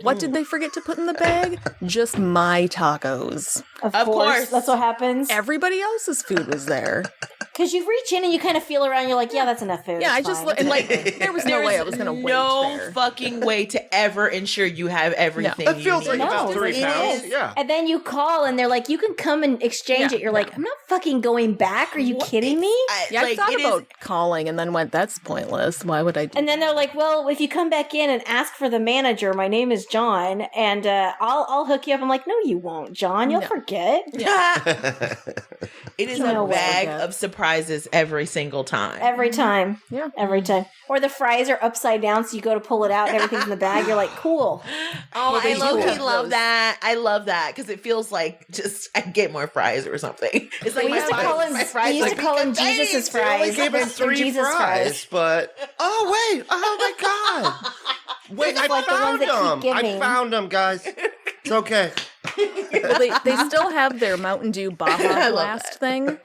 What did they forget to put in the bag? Just my tacos. Of course, that's what happens. Everybody else's food was there. Because you reach in and you kind of feel around. You're like, yeah, that's enough food. Yeah, I just and there was no way I was going to wait. No fucking way to ever ensure you have everything. That feels like about 3 pounds. Yeah. And then you call and they're like, you can come and exchange it. You're like, I'm not fucking going back. Are you kidding me? I thought about calling and then went, that's pointless. Why would I do And then they're like, well, if you come back in and ask for the manager, my name is John, and I'll hook you up. I'm like, no, you won't, John. You'll forget. Yeah. It is a bag of surprises every single time. Every time. Yeah. Every time. Or the fries are upside down, so you go to pull it out and everything's in the bag. You're like, cool. Oh, I love that. I love that because it feels like just I get more fries or something. It's like we used to call them Jesus' fries. They only gave us 3 fries, but oh my god! Wait, I found them, guys. It's okay. Well, they still have their Mountain Dew Baja Blast thing,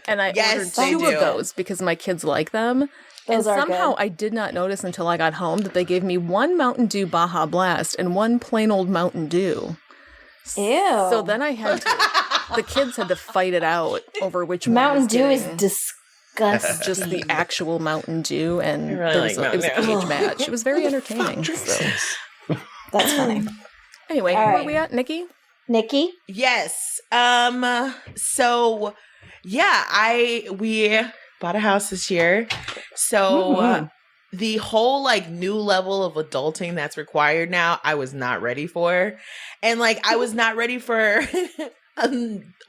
and I ordered 2 of those because my kids like them. And somehow I did not notice until I got home that they gave me 1 Mountain Dew Baja Blast and 1 plain old Mountain Dew. Ew. So then I had the kids had to fight it out over which Mountain one Dew is disgusting. Just the actual Mountain Dew, and it was a cage match. It was very entertaining. So. That's funny. Anyway, where are we at, Nikki? Nikki? Yes. So yeah, we bought a house this year. So the whole new level of adulting that's required now, I was not ready for. And I was not ready for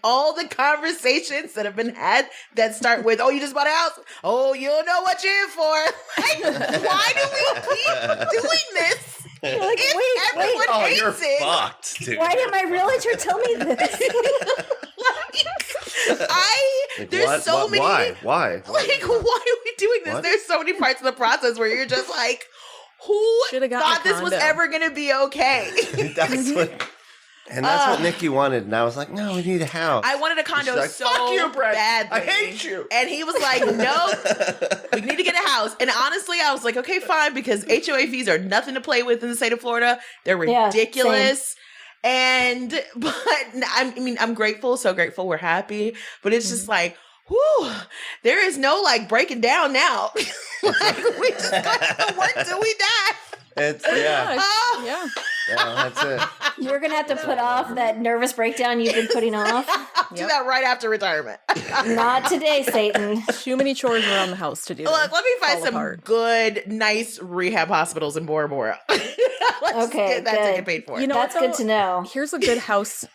all the conversations that have been had that start with, oh, you just bought a house. Oh, you don't know what you're in for. Why do we keep doing this? You're like, wait. Oh, you're fucked, dude. Why did my realtor tell me this? There's so many. Why? Why are we doing this? What? There's so many parts of the process where you're just like, who thought this was ever going to be okay? That's what Nikki wanted, and I was like, "No, we need a house." I wanted a condo so badly. I hate you. And he was like, "No, we need to get a house." And honestly, I was like, "Okay, fine," because HOA fees are nothing to play with in the state of Florida. They're ridiculous. But I'm grateful, so grateful. We're happy, but it's just like, whew, there is no breaking down now. We just got to work till we die. Yeah, that's it. You're going to have to put off that nervous breakdown you've been putting off. Do that right after retirement. Not today, Satan. Too many chores around the house to do. Look, let me find some good, nice rehab hospitals in Bora Bora. Let's get that to get paid for. That's good to know. Here's a good house.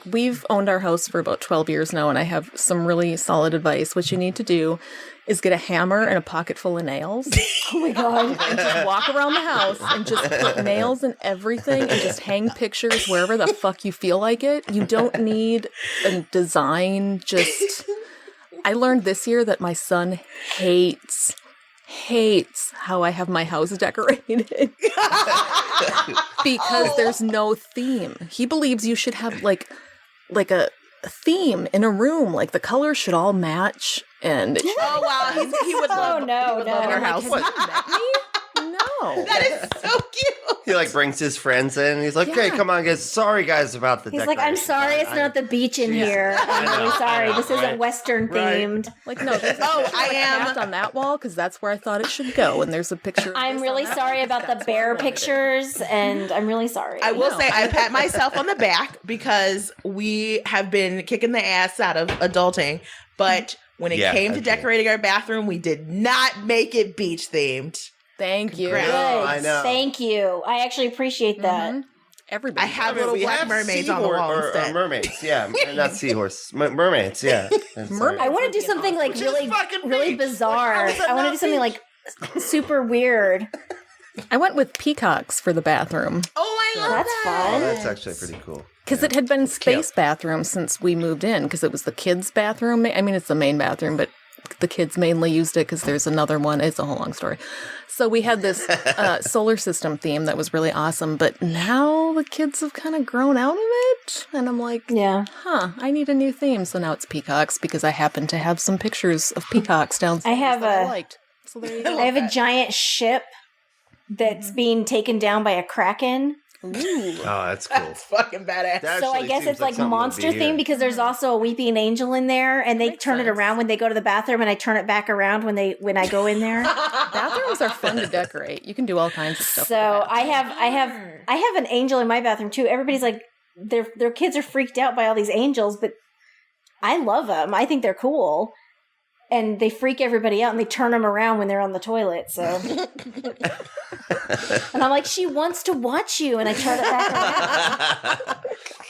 We've owned our house for about 12 years now, and I have some really solid advice. What you need to do is get a hammer and a pocket full of nails. Oh my God. And just walk around the house and just put nails in everything and just hang pictures wherever the fuck you feel like it. You don't need a design. I learned this year that my son hates how I have my house decorated because there's no theme. He believes you should have like a theme in a room, the colors should all match. And oh wow, he would love. No, he would love our house. Have you met me? No. Oh. That is so cute. He like brings his friends in. And he's like, "Okay, come on, guys. Sorry, guys, about the." He's like, "I'm sorry, it's not the beach in here. I'm really sorry. This isn't Western themed." Like, no, there's I am on that wall because that's where I thought it should go. And there's a picture. I'm really sorry about the bear pictures, and I'm really sorry. I will say I pat myself on the back because we have been kicking the ass out of adulting, but when it came to decorating our bathroom, we did not make it beach themed. Thank you. Good. I know. Thank you. I actually appreciate that. Everybody. I have little black mermaids on the wall instead. Mermaids, yeah. Not seahorse. Mermaids, yeah. I want to do something like really bizarre. I want to do something like super weird. I went with peacocks for the bathroom. Oh, I love That's that. fun. Oh, that's actually pretty cool. Because it had been space bathroom since we moved in, because it was the kids' bathroom. I mean, it's the main bathroom, but the kids mainly used it because there's another one. It's a whole long story. So we had this solar system theme that was really awesome, but now the kids have kind of grown out of it. And I'm like, I need a new theme. So now it's peacocks because I happen to have some pictures of peacocks downstairs I liked. So there you go. I have a giant ship that's being taken down by a kraken. Ooh. Oh, that's cool. That's fucking badass. So I guess it's like monster themed because there's also a weeping angel in there, and they turn it around when they go to the bathroom, and I turn it back around when I go in there. Bathrooms are fun to decorate. You can do all kinds of stuff. So I have an angel in my bathroom too. Everybody's like, their kids are freaked out by all these angels, but I love them. I think they're cool. And they freak everybody out, and they turn them around when they're on the toilet. So, and I'm like, she wants to watch you, and I turn it back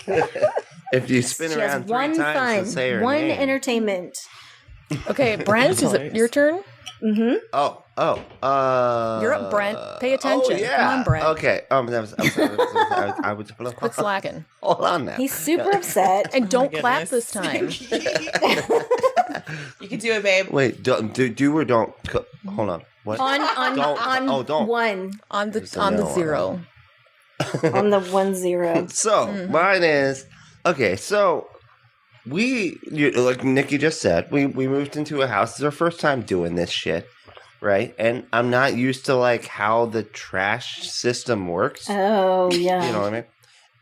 around. If you spin she around has one three times, fun, her one name. entertainment. Okay, Brent, is it your turn? Mm-hmm. You're up, Brent. Pay attention. Oh, yeah. Come on, Brent. Okay. I was Quit slacking. Hold on now. He's super upset. And don't clap this time. You can do it, babe. Wait, do or don't. Hold on. What? On one. On the zero. On the 1-0. So mine is okay. So like Nikki just said, we moved into a house. It's our first time doing this shit, right? And I'm not used to like how the trash system works. Oh yeah. You know what I mean?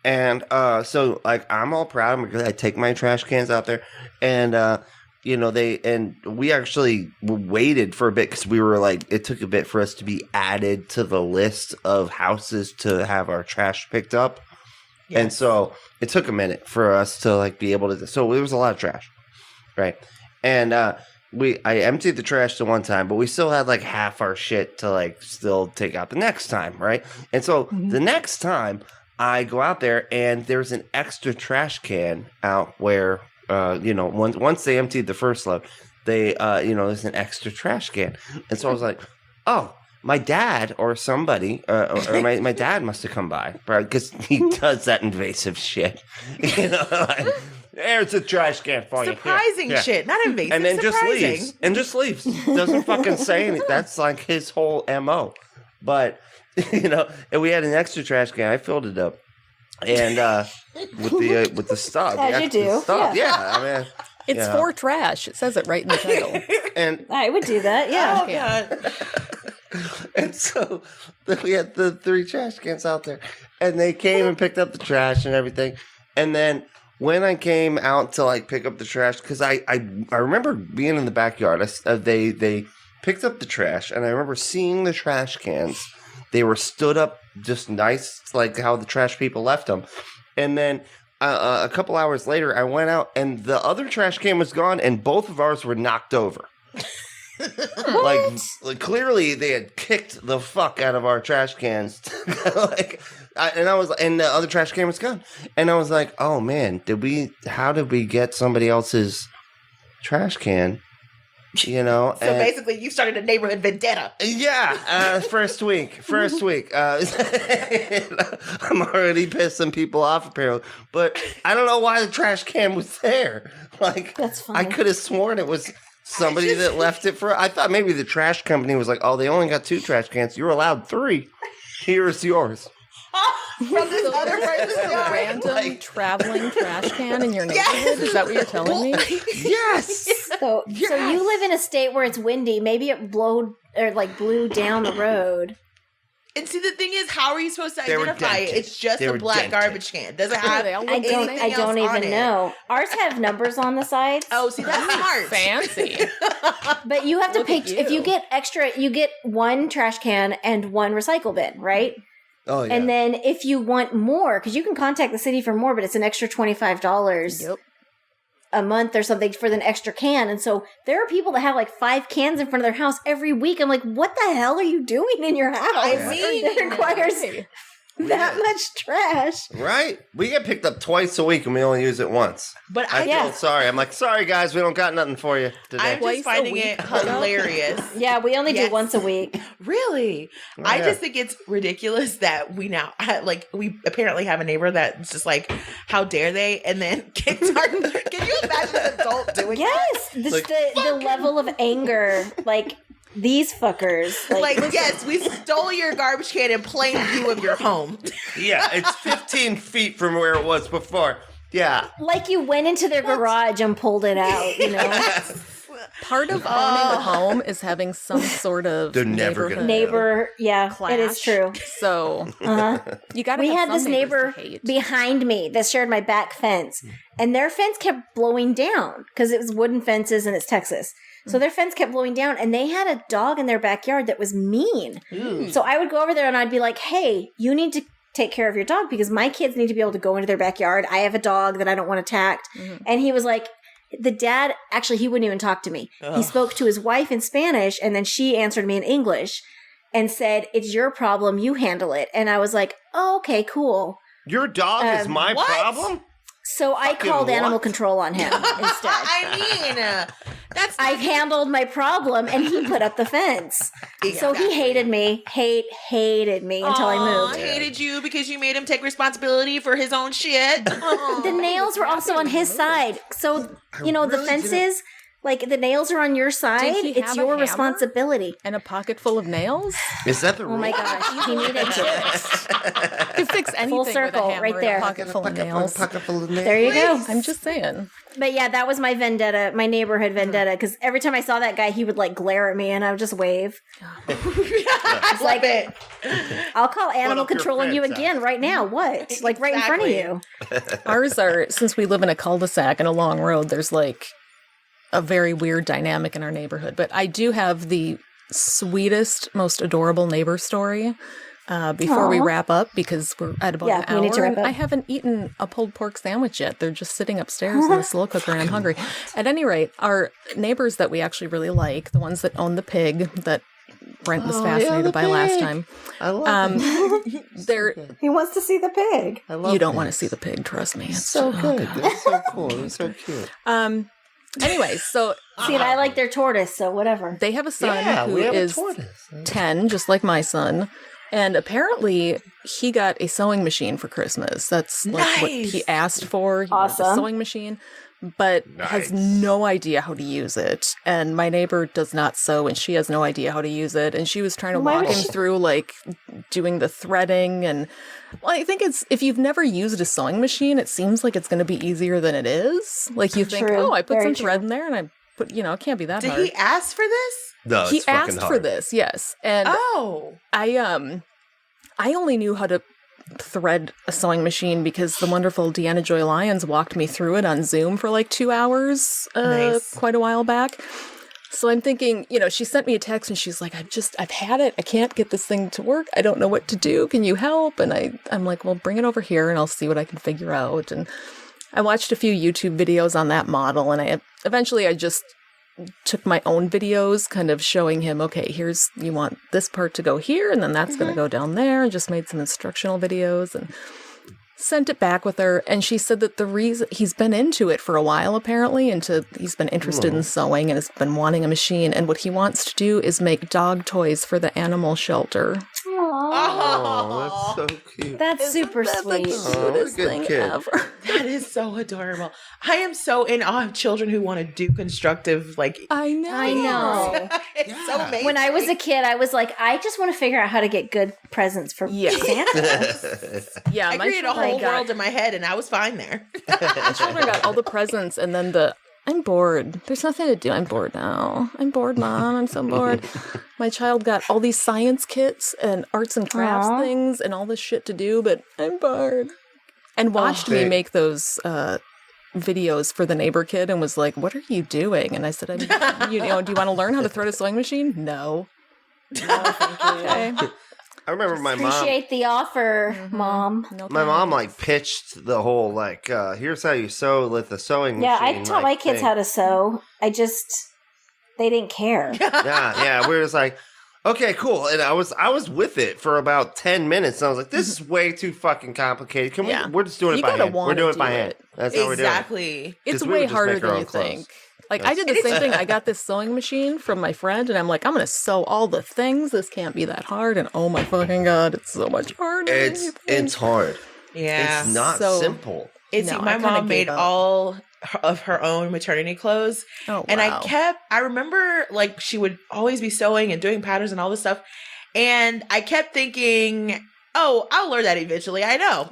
And so like I'm all proud. I take my trash cans out there, and we actually waited for a bit because we were like, it took a bit for us to be added to the list of houses to have our trash picked up. Yes. And so it took a minute for us to like be able to. So there was a lot of trash, right? And I emptied the trash the one time, but we still had like half our shit to like still take out the next time, right? And so the next time I go out there and there's an extra trash can out where. Once they emptied the first load, there's an extra trash can. And so I was like, oh, my dad or somebody, or my dad must have come by, right? Because he does that invasive shit. There's a trash can for you. Surprising shit, not invasive, and then surprising. just leaves. Doesn't fucking say anything. That's like his whole MO. But, and we had an extra trash can. I filled it up. And with the stuff, as you do, I mean, it's for trash. It says it right in the title. And I would do that, yeah. Oh God. And so we had the 3 trash cans out there, and they came and picked up the trash and everything. And then when I came out to like pick up the trash, because I remember being in the backyard, they picked up the trash, and I remember seeing the trash cans. They were stood up just nice, like how the trash people left them. And then a couple hours later, I went out, and the other trash can was gone, and both of ours were knocked over. like clearly, they had kicked the fuck out of our trash cans. And the other trash can was gone. And I was like, oh man, how did we get somebody else's trash can? So basically you started a neighborhood vendetta. Yeah, first week. I'm already pissing people off apparently, but I don't know why the trash can was there. Like, that's funny. I could have sworn it was somebody that left it for. I thought maybe the trash company was like, oh, they only got 2 trash cans. You're allowed 3. Here's yours. From this other person's yard. Random traveling trash can in your neighborhood? Yes. Is that what you're telling me? Yes. So you live in a state where it's windy. Maybe it blew down the road. And see, the thing is, how are you supposed to They were identify it? dented. It's just They a were black dented. garbage can. Doesn't have They all I look don't. the I don't else on even it. know. Ours have numbers on the sides. Oh, see, that's smart. Fancy. But you have to Look pay. at If you you. get extra, you get one trash can and one recycle bin, right? Oh, yeah. And then if you want more, because you can contact the city for more, but it's an extra $25 Yep. a month or something for an extra can. And so there are people that have like 5 cans in front of their house every week. I'm like, what the hell are you doing in your house? I mean, that requires that much trash. Right? We get picked up twice a week and we only use it once. But I I Yeah. feel sorry. I'm like, sorry, guys, we don't got nothing for you today. I'm Twice just a finding week it pickup? hilarious. Yeah, we only do Yes. once a week. Really? Oh, I yeah. just think it's ridiculous that we now, like, we apparently have a neighbor that's just like, how dare they? And then kids are, can you imagine an adult doing Yes, this, Like, the level of anger, like these fuckers. that? Like, yes, we stole your garbage can in plain view of your home. Yeah, it's 15 feet from where it was before. Yeah. like you went into their garage and pulled it out, you know? Part of owning a home is having some sort of They're never gonna neighborhood Neighbor, yeah, clash. it is true. So Uh-huh. you got to. We have had this some neighbors neighbor to hate. behind me that shared my back fence, and their fence kept blowing down because it was wooden fences and it's Texas. So their fence kept blowing down, and they had a dog in their backyard that was mean. So I would go over there and I'd be like, hey, you need to take care of your dog because my kids need to be able to go into their backyard. I have a dog that I don't want attacked. And he was like, the dad, actually, he wouldn't even talk to me. He spoke to his wife in Spanish, and then she answered me in English and said, it's your problem. You handle it. And I was like, oh, okay, cool. Your dog is my what? problem? So I Fucking called animal what? control on him instead. I mean, that's I handled my problem, and he put up the fence. So he hated me, hated me until I moved. Hated you because you made him take responsibility for his own shit. The nails were also on his side. So, you know, the really fences, like the nails are on your side. he It's have a your hammer? responsibility. and a pocket full of nails. Is that the rule? Oh my gosh, he needed to. You could fix anything Full with circle, a hammer right and there. a pocket full of nails. Pocket full of nails. There you go. I'm just saying. But yeah, that was my vendetta, my neighborhood vendetta. Because every time I saw that guy, he would like glare at me, and I would just wave. I love it. I'll call animal up your control on you fence, again right now. What? Like right in front of you. Ours are, since we live in a cul-de-sac and a long road, there's like a very weird dynamic in our neighborhood. But I do have the sweetest, most adorable neighbor story before we Aw. wrap up, because we're at about Yeah, an hour. we need to wrap and up. I haven't eaten a pulled pork sandwich yet. They're just sitting upstairs in the slow cooker, and I'm hungry. At any rate, our neighbors that we actually really like, the ones that own the pig that Brent was fascinated by last time, I love it. they're He wants to see the pig. I love you don't want to see the pig, trust me. It's So good. That's so cool. That's so cute. Anyway, so See, and I like their tortoise, so whatever. they have a son Yeah, who we have is a tortoise. 10, just like my son. And apparently he got a sewing machine for Christmas. That's like what Nice. he asked for. He wanted a Awesome. sewing machine, but has no idea how to use it. And my neighbor does not sew, and she has no idea how to use it. And she was trying to Why walk would him she- through like doing the threading. And well, I think it's, if you've never used a sewing machine, it seems like it's going to be easier than it is. Like you think, True. oh, I put Very some true. thread in there and I put, it can't be that Did hard. he ask for this? No, He it's fucking asked hard. for this, yes. And Oh. I only knew how to thread a sewing machine because the wonderful Deanna Joy Lyons walked me through it on Zoom for like 2 hours Nice. quite a while back. So I'm thinking, she sent me a text and she's like, I've had it. I can't get this thing to work. I don't know what to do. Can you help? And I'm like, well, bring it over here and I'll see what I can figure out. And I watched a few YouTube videos on that model, and eventually I just took my own videos kind of showing him, okay, you want this part to go here, and then that's going to go down there, and just made some instructional videos and sent it back with her. And she said that the reason he's been into it for a while, apparently, he's been interested in sewing and has been wanting a machine. And what he wants to do is make dog toys for the animal shelter. Oh, that's so cute. That's super sweet. Oh, what a good kid. Ever. That is so adorable. I am so in awe of children who want to do constructive, like, I know. I know. it's so amazing. When I was a kid, I was like, I just want to figure out how to get good presents for Yeah. Santa. Yeah, I my created a children whole got- world in my head and I was fine there. My children got all the presents, and then the I'm bored. There's nothing to do. I'm bored now. I'm bored, Mom. I'm so bored. My child got all these science kits and arts and crafts things and all this shit to do, but I'm bored. And watched me make those videos for the neighbor kid and was like, what are you doing? And I said, do you want to learn how to thread a sewing machine? No. No, thank you. Okay. I remember my mom. Appreciate the offer, Mom. No My mom thanks. pitched the whole here's how you sew with the sewing Yeah, machine. I taught my kids how to sew. They didn't care. Yeah. We were just like, okay, cool. And I was with it for about 10 minutes. And I was like, this is way too fucking complicated. We're just doing it by hand. We're doing it by hand. That's how we're doing it. Exactly. It's way harder than you think. Like, I did the same thing. I got this sewing machine from my friend, and I'm like, I'm going to sew all the things. This can't be that hard. And oh my fucking God, it's so much harder. It's hard. Yeah. It's not simple. My mom made all of her own maternity clothes. Oh, wow. And I remember like she would always be sewing and doing patterns and all this stuff. And I kept thinking, oh, I'll learn that eventually. I know.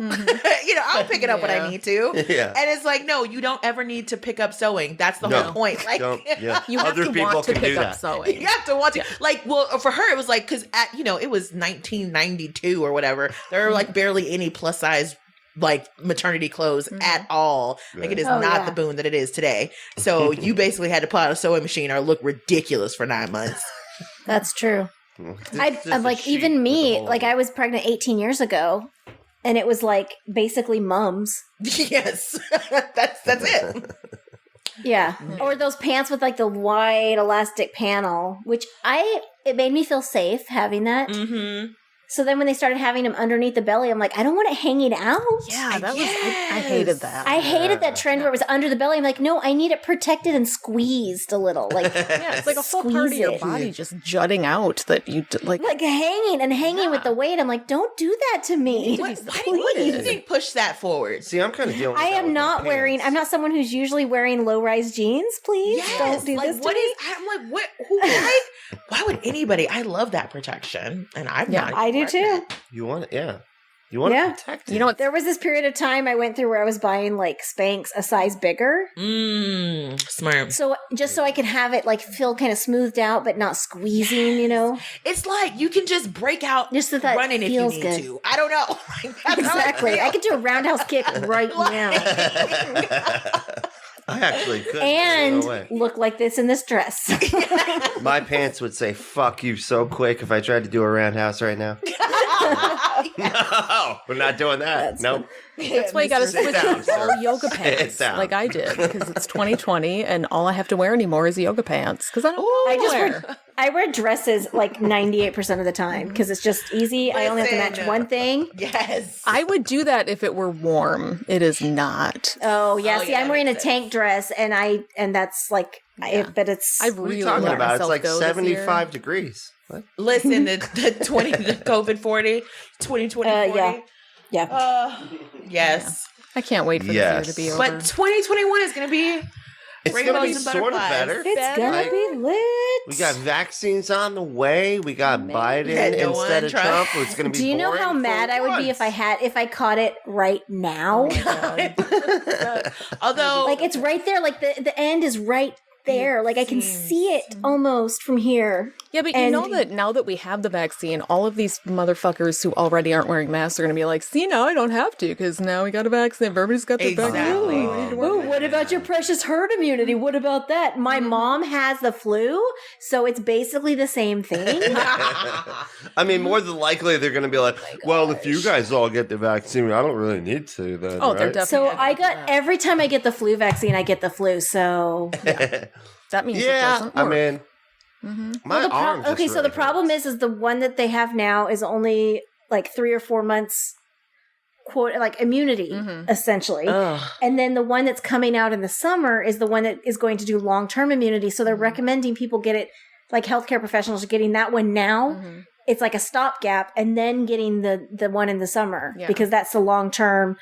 I'll pick it up when I need to. Yeah. And it's like, no, you don't ever need to pick up sewing. That's the whole point. Like, you have Other to people want to can pick do up that. sewing. you have to want to. Yeah. Like, well, for her, it was like, because it was 1992 or whatever. There are like barely any plus size like maternity clothes at all. Like it is not the boon that it is today. So you basically had to pull out a sewing machine or look ridiculous for 9 months. That's true. I'm like, even me, like I was pregnant 18 years ago, and it was like basically mums. Yes, that's it. Yeah. Or those pants with like the wide elastic panel, which it made me feel safe having that. Mm-hmm. So then when they started having them underneath the belly, I'm like, I don't want it hanging out. Yeah, that was, I hated that. I hated that trend where it was under the belly. I'm like, no, I need it protected and squeezed a little. Like, it's like a whole part of your body just jutting out that you like hanging with the weight. I'm like, don't do that to me. Why do you think push that forward? See, I'm kind of dealing with I that am with not my wearing, pants. I'm not someone who's usually wearing low-rise jeans. Please don't do this to me. I'm like, what? Why would anybody? I love that protection. And I'm not. I do too. You want it, yeah. You want to protect it. You know what? There was this period of time I went through where I was buying like Spanx a size bigger. Smart. So just so I could have it like feel kind of smoothed out, but not squeezing, It's like you can just break out just so that running if you need to. I don't know. Exactly. I could do a roundhouse kick right now. I actually could. And no way. look like this in this dress. My pants would say "fuck you" so quick if I tried to do a roundhouse right now. No, we're not doing that. Nope. That's why you got to switch down, to all sir. yoga pants, like I did, because it's 2020, and all I have to wear anymore is yoga pants. Because I wear dresses like 98% of the time because it's just easy. I only have to match one thing. Yes. I would do that if it were warm. It is not. Oh yeah. See, I'm wearing a tank dress, and that's like, but it's. I What are really you talking let about? It's myself like go this 75 year. degrees. What? Listen, the COVID 40, 2020 40. Yeah. Yes. I can't wait for this year to be over. But 2021 is going to be It's rainbows going to be and sort of butterflies. better. It's gonna be lit. We got vaccines on the way. We got Biden That no instead one of tried. Trump. It's going to be. Do you know boring how for mad I would be once. if I caught it right now? Although, Like it's right there. Like the end is right there. Like I can see it almost from here. Yeah, but you know that now that we have the vaccine, all of these motherfuckers who already aren't wearing masks are going to be like, see, now I don't have to because now we got a vaccine. Everybody's got the vaccine. Oh, what about your precious herd immunity? What about that? My mom has the flu, so it's basically the same thing. I mean, more than likely, they're going to be like, well, if you guys all get the vaccine, I don't really need to. Then, Oh, they're right? definitely. So I got every time I get the flu vaccine, I get the flu. So That means it Yeah, doesn't I work. mean, my arms. okay. So the problem is the one that they have now is only like 3 or 4 months, quote, like immunity essentially. And then the one that's coming out in the summer is the one that is going to do long-term immunity. So they're recommending people get it, like healthcare professionals are getting that one now. It's like a stopgap, and then getting the one in the summer because that's the long-term.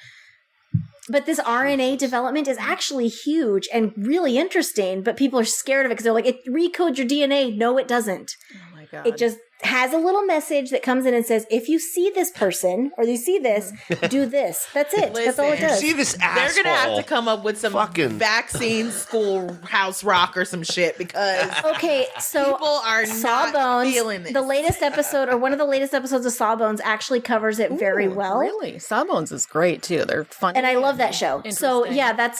But this RNA development is actually huge and really interesting, but people are scared of it because they're like, it recodes your DNA. No, it doesn't. Oh my God. It just has a little message that comes in and says, if you see this person or you see this, do this. That's it. That's all it You does. see this asshole. They're going to have to come up with some vaccine schoolhouse rock or some shit because okay, so people are not Sawbones, feeling this. the latest episode or one of the latest episodes of Sawbones actually covers it very well. Really? Sawbones is great too. They're fun. And I love that show. So yeah,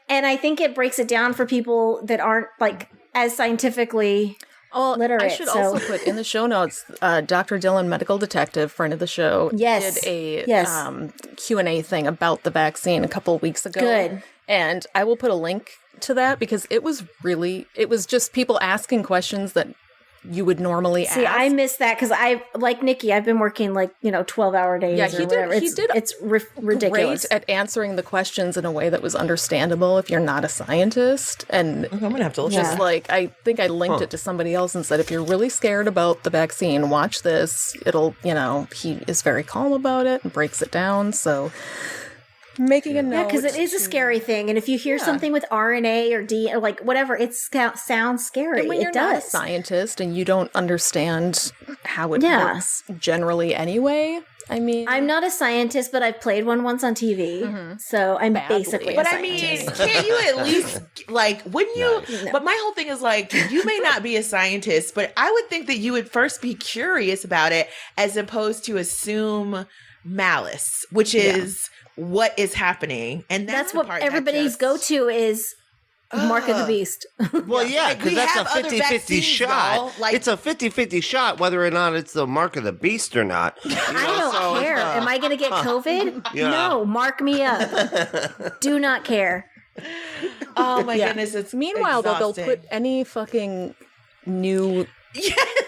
and I think it breaks it down for people that aren't like as scientifically literate. I should also put in the show notes, Dr. Dillon, medical detective, friend of the show, did a Q&A thing about the vaccine a couple of weeks ago. Good. And I will put a link to that because it was just people asking questions that you would normally ask. See, I miss that because like Nikki, I've been working 12-hour days. Yeah, he did. It's ridiculous. Great at answering the questions in a way that was understandable if you're not a scientist. And I'm gonna have to look just I think I linked it to somebody else and said, if you're really scared about the vaccine, watch this. It'll, he is very calm about it and breaks it down. So making a note. Yeah, because it is a scary thing. And if you hear something with RNA or D or whatever, it sounds scary. And when you're not a scientist and you don't understand how it works generally anyway. I mean, I'm not a scientist, but I've played one once on TV. So I'm basically But I mean, can't you at least wouldn't you? No. But my whole thing is you may not be a scientist, but I would think that you would first be curious about it as opposed to assume malice, which is what is happening. And that's what everybody's go-to is Mark of the Beast. Well, yeah, because that's a 50-50 shot. It's a 50-50 shot whether or not it's the Mark of the Beast or not. I don't care. Am I going to get COVID? No, mark me up. Do not care. Oh my goodness, it's Meanwhile, though, they'll put any fucking new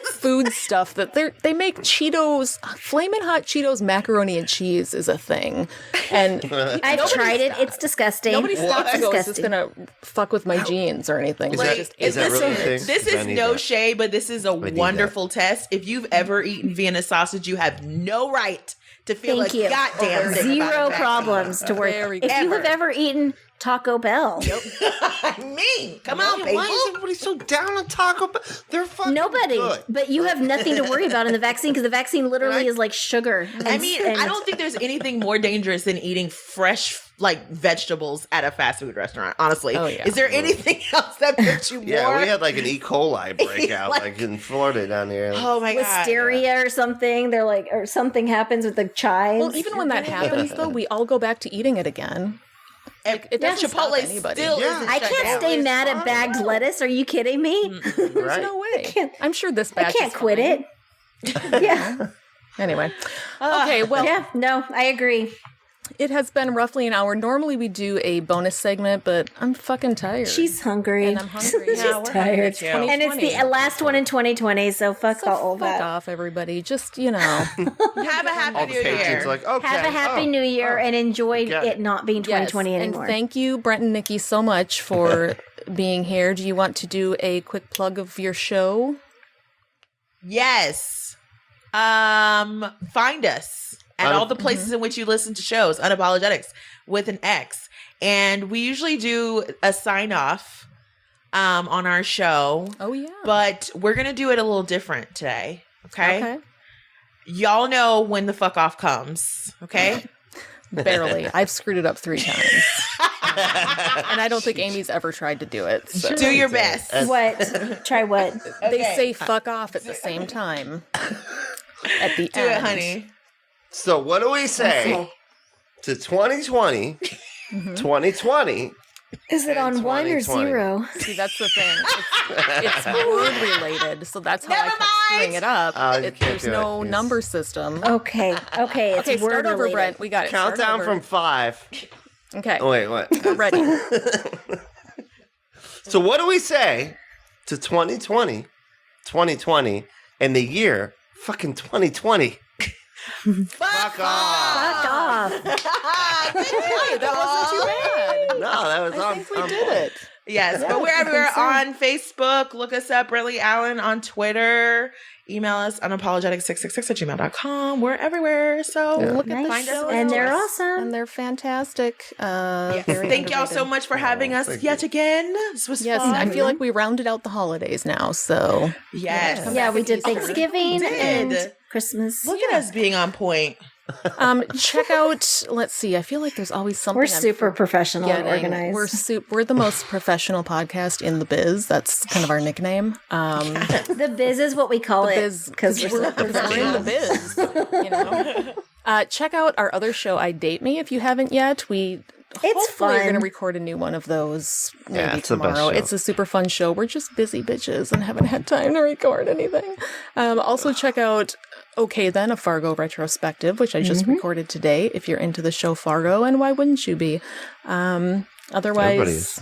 food stuff that they make Cheetos, Flamin' Hot Cheetos macaroni and cheese is a thing. And I've tried it. It's disgusting. Nobody stops to go, is this gonna fuck with my jeans or anything? This is no shade, but this is a wonderful test. If you've ever eaten Vienna sausage, you have no right to feel goddamn zero problems to worry. If you have ever eaten Taco Bell. Come on, people. Why is everybody so down on Taco Bell? They're fucking good. But you have nothing to worry about in the vaccine because the vaccine literally is like sugar. I don't think there's anything more dangerous than eating fresh vegetables at a fast food restaurant, honestly. Oh, yeah. Is there anything else that puts you more? Yeah, we had an E. coli breakout in Florida down here. Oh my God. Listeria or something. They're or something happens with the chives. Well, even when that happens though, we all go back to eating it again. It doesn't Chipotle anybody. Still isn't I can't stay mad at bagged lettuce. Are you kidding me? There's no way. I'm sure this batch I can't quit it. Yeah. Anyway. Okay, well. Yeah, no, I agree. It has been roughly an hour. Normally we do a bonus segment, but I'm fucking tired. She's hungry. And I'm hungry. She's tired. And it's the last one in 2020, so fuck all that. Fuck off, everybody. Just, have a happy new year. Have a happy new year and enjoy it not being 2020 anymore. And thank you, Brent and Nikki, so much for being here. Do you want to do a quick plug of your show? Yes. Find us at all the places in which you listen to shows, Unapologetix with an X. And we usually do a sign off on our show. Oh, yeah. But we're going to do it a little different today. Okay. Y'all know when the fuck off comes. Okay. Barely. I've screwed it up 3 times. And I don't think Amy's ever tried to do it. So. Do your best. What? Try what? Okay. They say fuck off at the same time. At the end. Do it, honey. So what do we say to 2020, 2020? Is it on 1 or 0? See, that's the thing. It's word related, so that's how I kept screwing it up. There's no number system. Okay. It's start over, Brent. We got it. Countdown from 5. Okay. Oh, wait, what? We're ready. So what do we say to 2020, 2020, and the year fucking 2020? Fuck off. Fuck off. Hey, that wasn't too bad. No, that was I think we did it. Yes, but we're everywhere on Facebook. Look us up, Brently Allen on Twitter. Email us unapologetix666@gmail.com. We're everywhere. So look at the show. And they're awesome. And they're fantastic. Yes. Thank y'all so much for having us yet again. This was fun. I feel like we rounded out the holidays now. So yes. Yeah, we did Thanksgiving and Christmas. Look at us being on point. Check out, let's see, I feel like there's always something. We're super professional and organized. We're the most professional podcast in the biz. That's kind of our nickname. The biz is what we call it because we're in the biz. You know? Check out our other show, I Date Me, if you haven't yet. Hopefully fun. We're going to record a new one of those maybe it's the best tomorrow. show. It's a super fun show. We're just busy bitches and haven't had time to record anything. Also check out Okay Then, a Fargo retrospective, which I just recorded today, if you're into the show Fargo, and why wouldn't you be? Otherwise,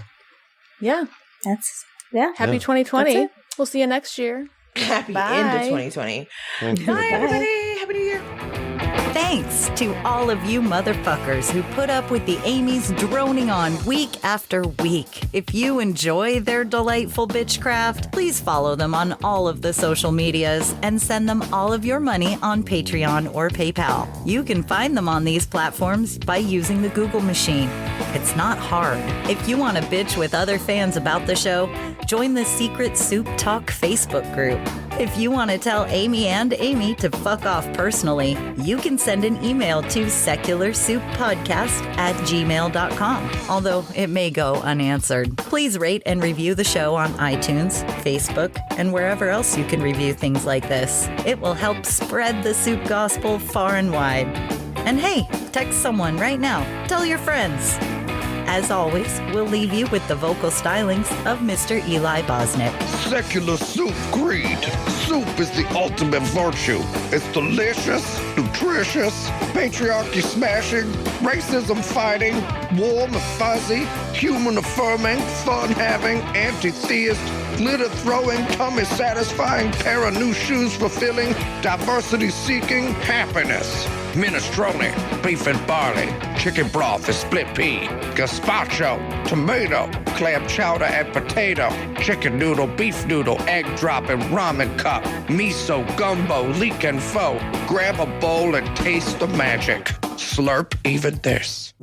Happy 2020. We'll see you next year. Happy Bye. end of 2020. Bye, everybody. Happy New Year. Thanks to all of you motherfuckers who put up with the Amy's droning on week after week. If you enjoy their delightful bitchcraft, please follow them on all of the social medias and send them all of your money on Patreon or PayPal. You can find them on these platforms by using the Google machine. It's not hard. If you want to bitch with other fans about the show, join the Secret Soup Talk Facebook group. If you want to tell Amy and Amy to fuck off personally, you can send an email to secularsouppodcast@gmail.com, although it may go unanswered. Please rate and review the show on iTunes, Facebook, and wherever else you can review things like this. It will help spread the soup gospel far and wide. And hey, text someone right now. Tell your friends. As always, we'll leave you with the vocal stylings of Mr. Eli Bosnick. Secular soup creed. Soup is the ultimate virtue. It's delicious, nutritious, patriarchy smashing, racism fighting, warm and fuzzy, human affirming, fun having, anti-theist, glitter throwing, tummy satisfying, pair of new shoes fulfilling, diversity seeking, happiness. Minestrone, beef and barley, chicken broth and split pea, gazpacho, tomato, clam chowder and potato, chicken noodle, beef noodle, egg drop and ramen cup, miso, gumbo, leek and pho. Grab a bowl and taste the magic. Slurp even this.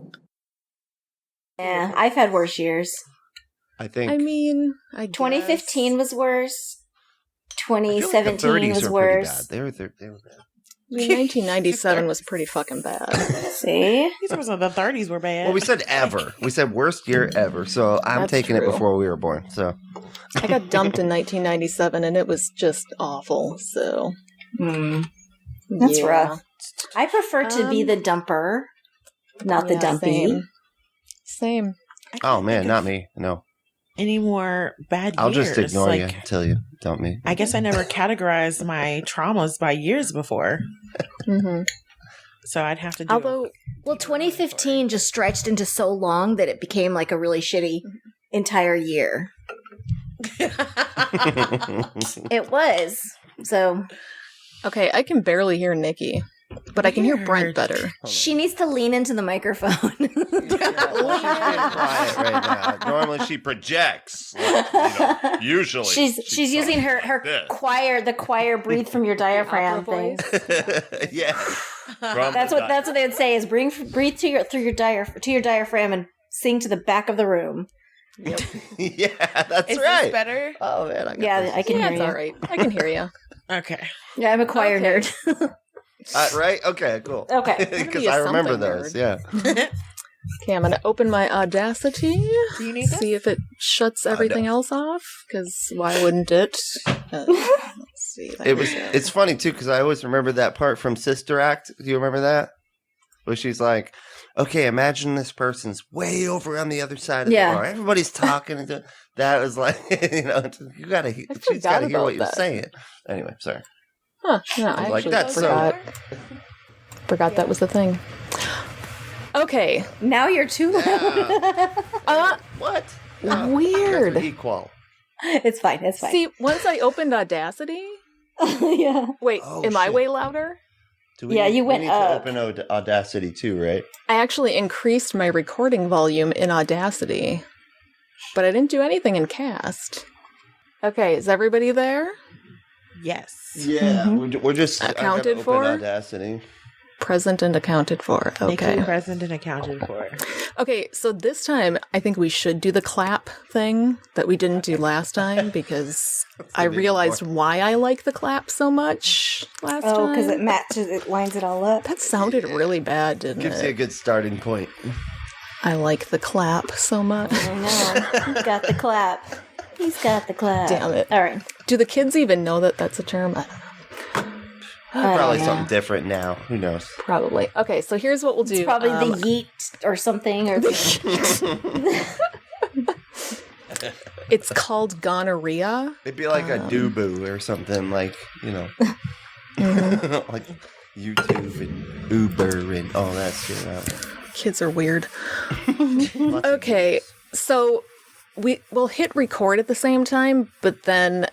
Yeah, I've had worse years. I think. 2015 was worse. I feel like the 2017 30s was were pretty worse. bad. They were bad. 1997 was pretty fucking bad. See? These were the 30s were bad. Well, we said ever. We said worst year ever. So I'm That's taking it true. before we were born. So I got dumped in 1997 and it was just awful. So That's rough. I prefer to be the dumper, not the dumpy. Same. oh man, not me. No, Any more bad I'll years? just ignore you until you dump me. I guess I never categorized my traumas by years before. So I'd have to do Well, 2015 just stretched into so long that it became like a really shitty entire year. It was. So Okay, I can barely hear Nikki, but I can hear Brent better. she needs to lean into the microphone. She's being quiet right now. Normally she projects. Usually she's using her this. the choir breathe from your diaphragm Opera thing. yeah. That's what they'd say is breathe to your diaphragm and sing to the back of the room. Yeah, that's Is right. this better? Oh man, I got Yeah, this. I can Yeah, hear it's you. all right. I can hear you. Okay. Yeah, I'm a choir Okay. nerd. Right? Okay, cool. Okay. Because be a I remember something those. nerd. Yeah. Okay, I'm going to open my Audacity. Do you need this? See if it shuts everything else off, because why wouldn't it? Let's see. There we go. It's funny too because I always remember that part from Sister Act. Do you remember that? Where she's like, "Okay, imagine this person's way over on the other side of the bar. Everybody's talking." And that was like, you gotta, she's forgot gotta hear about what you're that. saying. Anyway, sorry. Huh, no, I Like actually that, so- forgot that was the thing. Okay. Now you're too loud. What? Weird. Equal. It's fine. It's fine. See, once I opened Audacity, yeah. wait, Oh, am I shit. way louder? Yeah, you went we need up. to open Audacity too, right? I actually increased my recording volume in Audacity. but I didn't do anything in cast. Okay, is everybody there? Yes. Yeah, we're just Accounted I gotta for? open Audacity. Present and accounted for. Okay. Nikki present and accounted for. Okay, so this time I think we should do the clap thing that we didn't do last time because I realized why I like the clap so much last time. Oh, because it matches, it lines it all up. That sounded really bad, didn't Gives you a it? good starting point. I like the clap so much. I know. He's got the clap. He's got the clap. Damn it. All right. Do the kids even know that that's a term? I don't know. Probably something different now. Who knows? Probably. Okay, so here's what we'll do. It's probably the yeet or something. Or It's called gonorrhea. It'd be like a doo-boo or something like, like YouTube and Uber and all that shit. Kids are weird. Okay, so we'll hit record at the same time, but then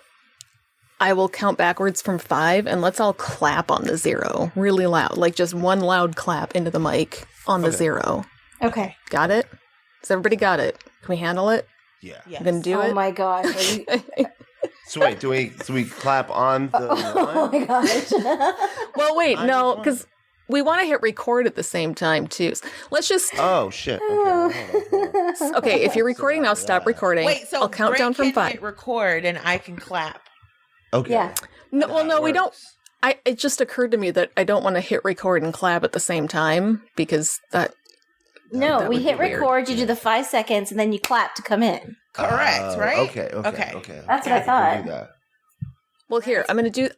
I will count backwards from 5 and let's all clap on the 0 really loud, like just one loud clap into the mic on the 0. okay. Got it? Has everybody got it? Can we handle it? Yeah. Yes. You gonna do it? Oh my gosh. Are you- So wait, do we clap on the oh line? my gosh. Well, wait, I no, just because we want to hit record at the same time too. Let's just Oh shit. Okay, hold on. okay. If you're recording now, stop recording. Wait, so I'll count Brent down from can 5. hit record and I can clap. Okay. Yeah. No, well, no, we don't. Works. It just occurred to me that I don't want to hit record and clap at the same time because that. No, that we would hit be weird. record, you do the 5 seconds, and then you clap to come in. Correct, right? Okay. Okay. That's what I We thought. can do that. Well, here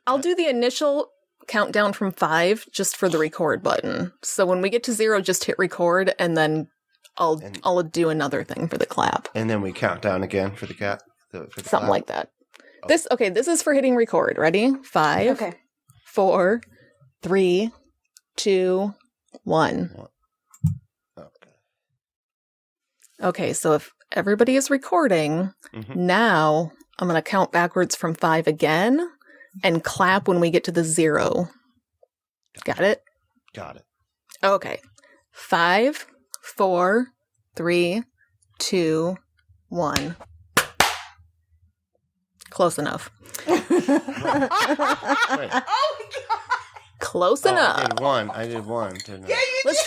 I'll do the initial countdown from 5 just for the record button. So when we get to 0, just hit record, and then I'll do another thing for the clap, And then we count down again for the cat. For the something clap. like that. This is for hitting record. Ready? 5, Okay. 4, 3, 2, 1. Okay. Okay, so if everybody is recording, now I'm going to count backwards from 5 again and clap when we get to the 0. Got it? Got it. Okay. 5, 4, 3, 2, 1. Close enough. Wait. Close Oh, enough. I did one. Didn't I? Let's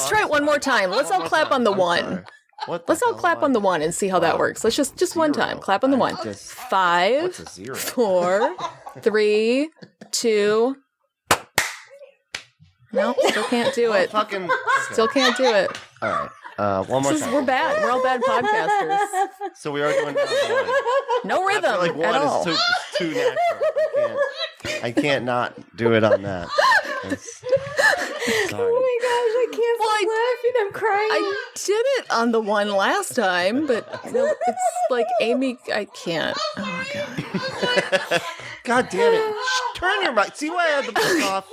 try it one more time. Let's all clap on the 1. Let's all clap on the 1 and see how that works. Let's just one time. Clap on the 1. 5, What's a 0? 4, 3, 2. No, still can't do it. Fucking. Still can't do it. All right. One more time. We're bad. We're all bad podcasters. So we are doing one. No I rhythm feel like at one all. is too natural. I can't not do it on that. Sorry. Oh my gosh, I can't stop laughing. I'm crying. I did it on the 1 last time, but no, it's like Amy. I can't. Oh my god. God damn it. Shh, turn your mic. See why I had the mic off?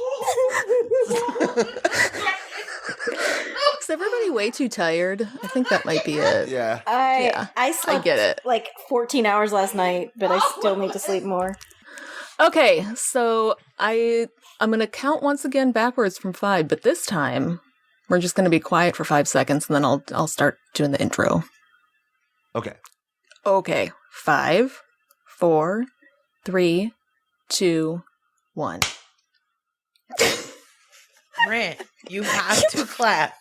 Is everybody way too tired? I think that might be it. Yeah. I slept get it. like 14 hours last night, but I still need to sleep more. Okay, so I'm going to count once again backwards from 5, but this time we're just going to be quiet for 5 seconds and then I'll start doing the intro. Okay. Okay, 5, 4, 3, 2, 1. Brent, you have to clap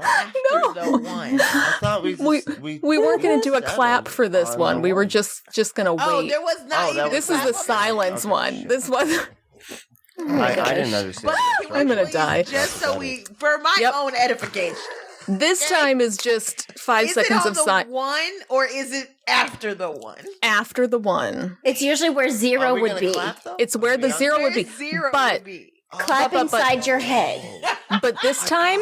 after the 1. I thought we weren't going to do a settled clap for this on one. the We were one. just going to wait. Oh, there was not even This is the silence one. This one. I didn't understand. I'm gonna die. Just so for my own edification. This time is just 5 seconds of Is it on silence. the 1 or is it after the 1? After the 1. It's usually where 0 would be. It's where the 0 would be. Where's 0 But would be? Clap but- inside your head. but this time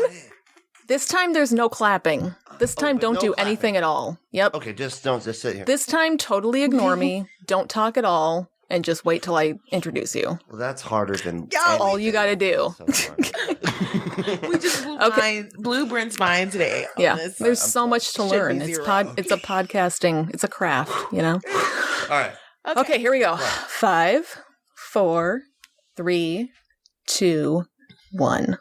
there's no clapping. This time don't no do clapping. anything at all. Yep. Okay, don't just sit here. This time totally ignore me. Don't talk at all and just wait till I introduce you. Well, that's harder than All you got to do. so far. We just blew Brent's mind today. on Yeah. this. There's so much to Should learn. be It's 0. it's a podcasting. It's a craft, you know. All right. Okay, here we go. 5, 4, 3, 2, 1.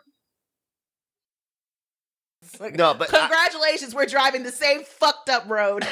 Like, no, but congratulations, we're driving the same fucked up road.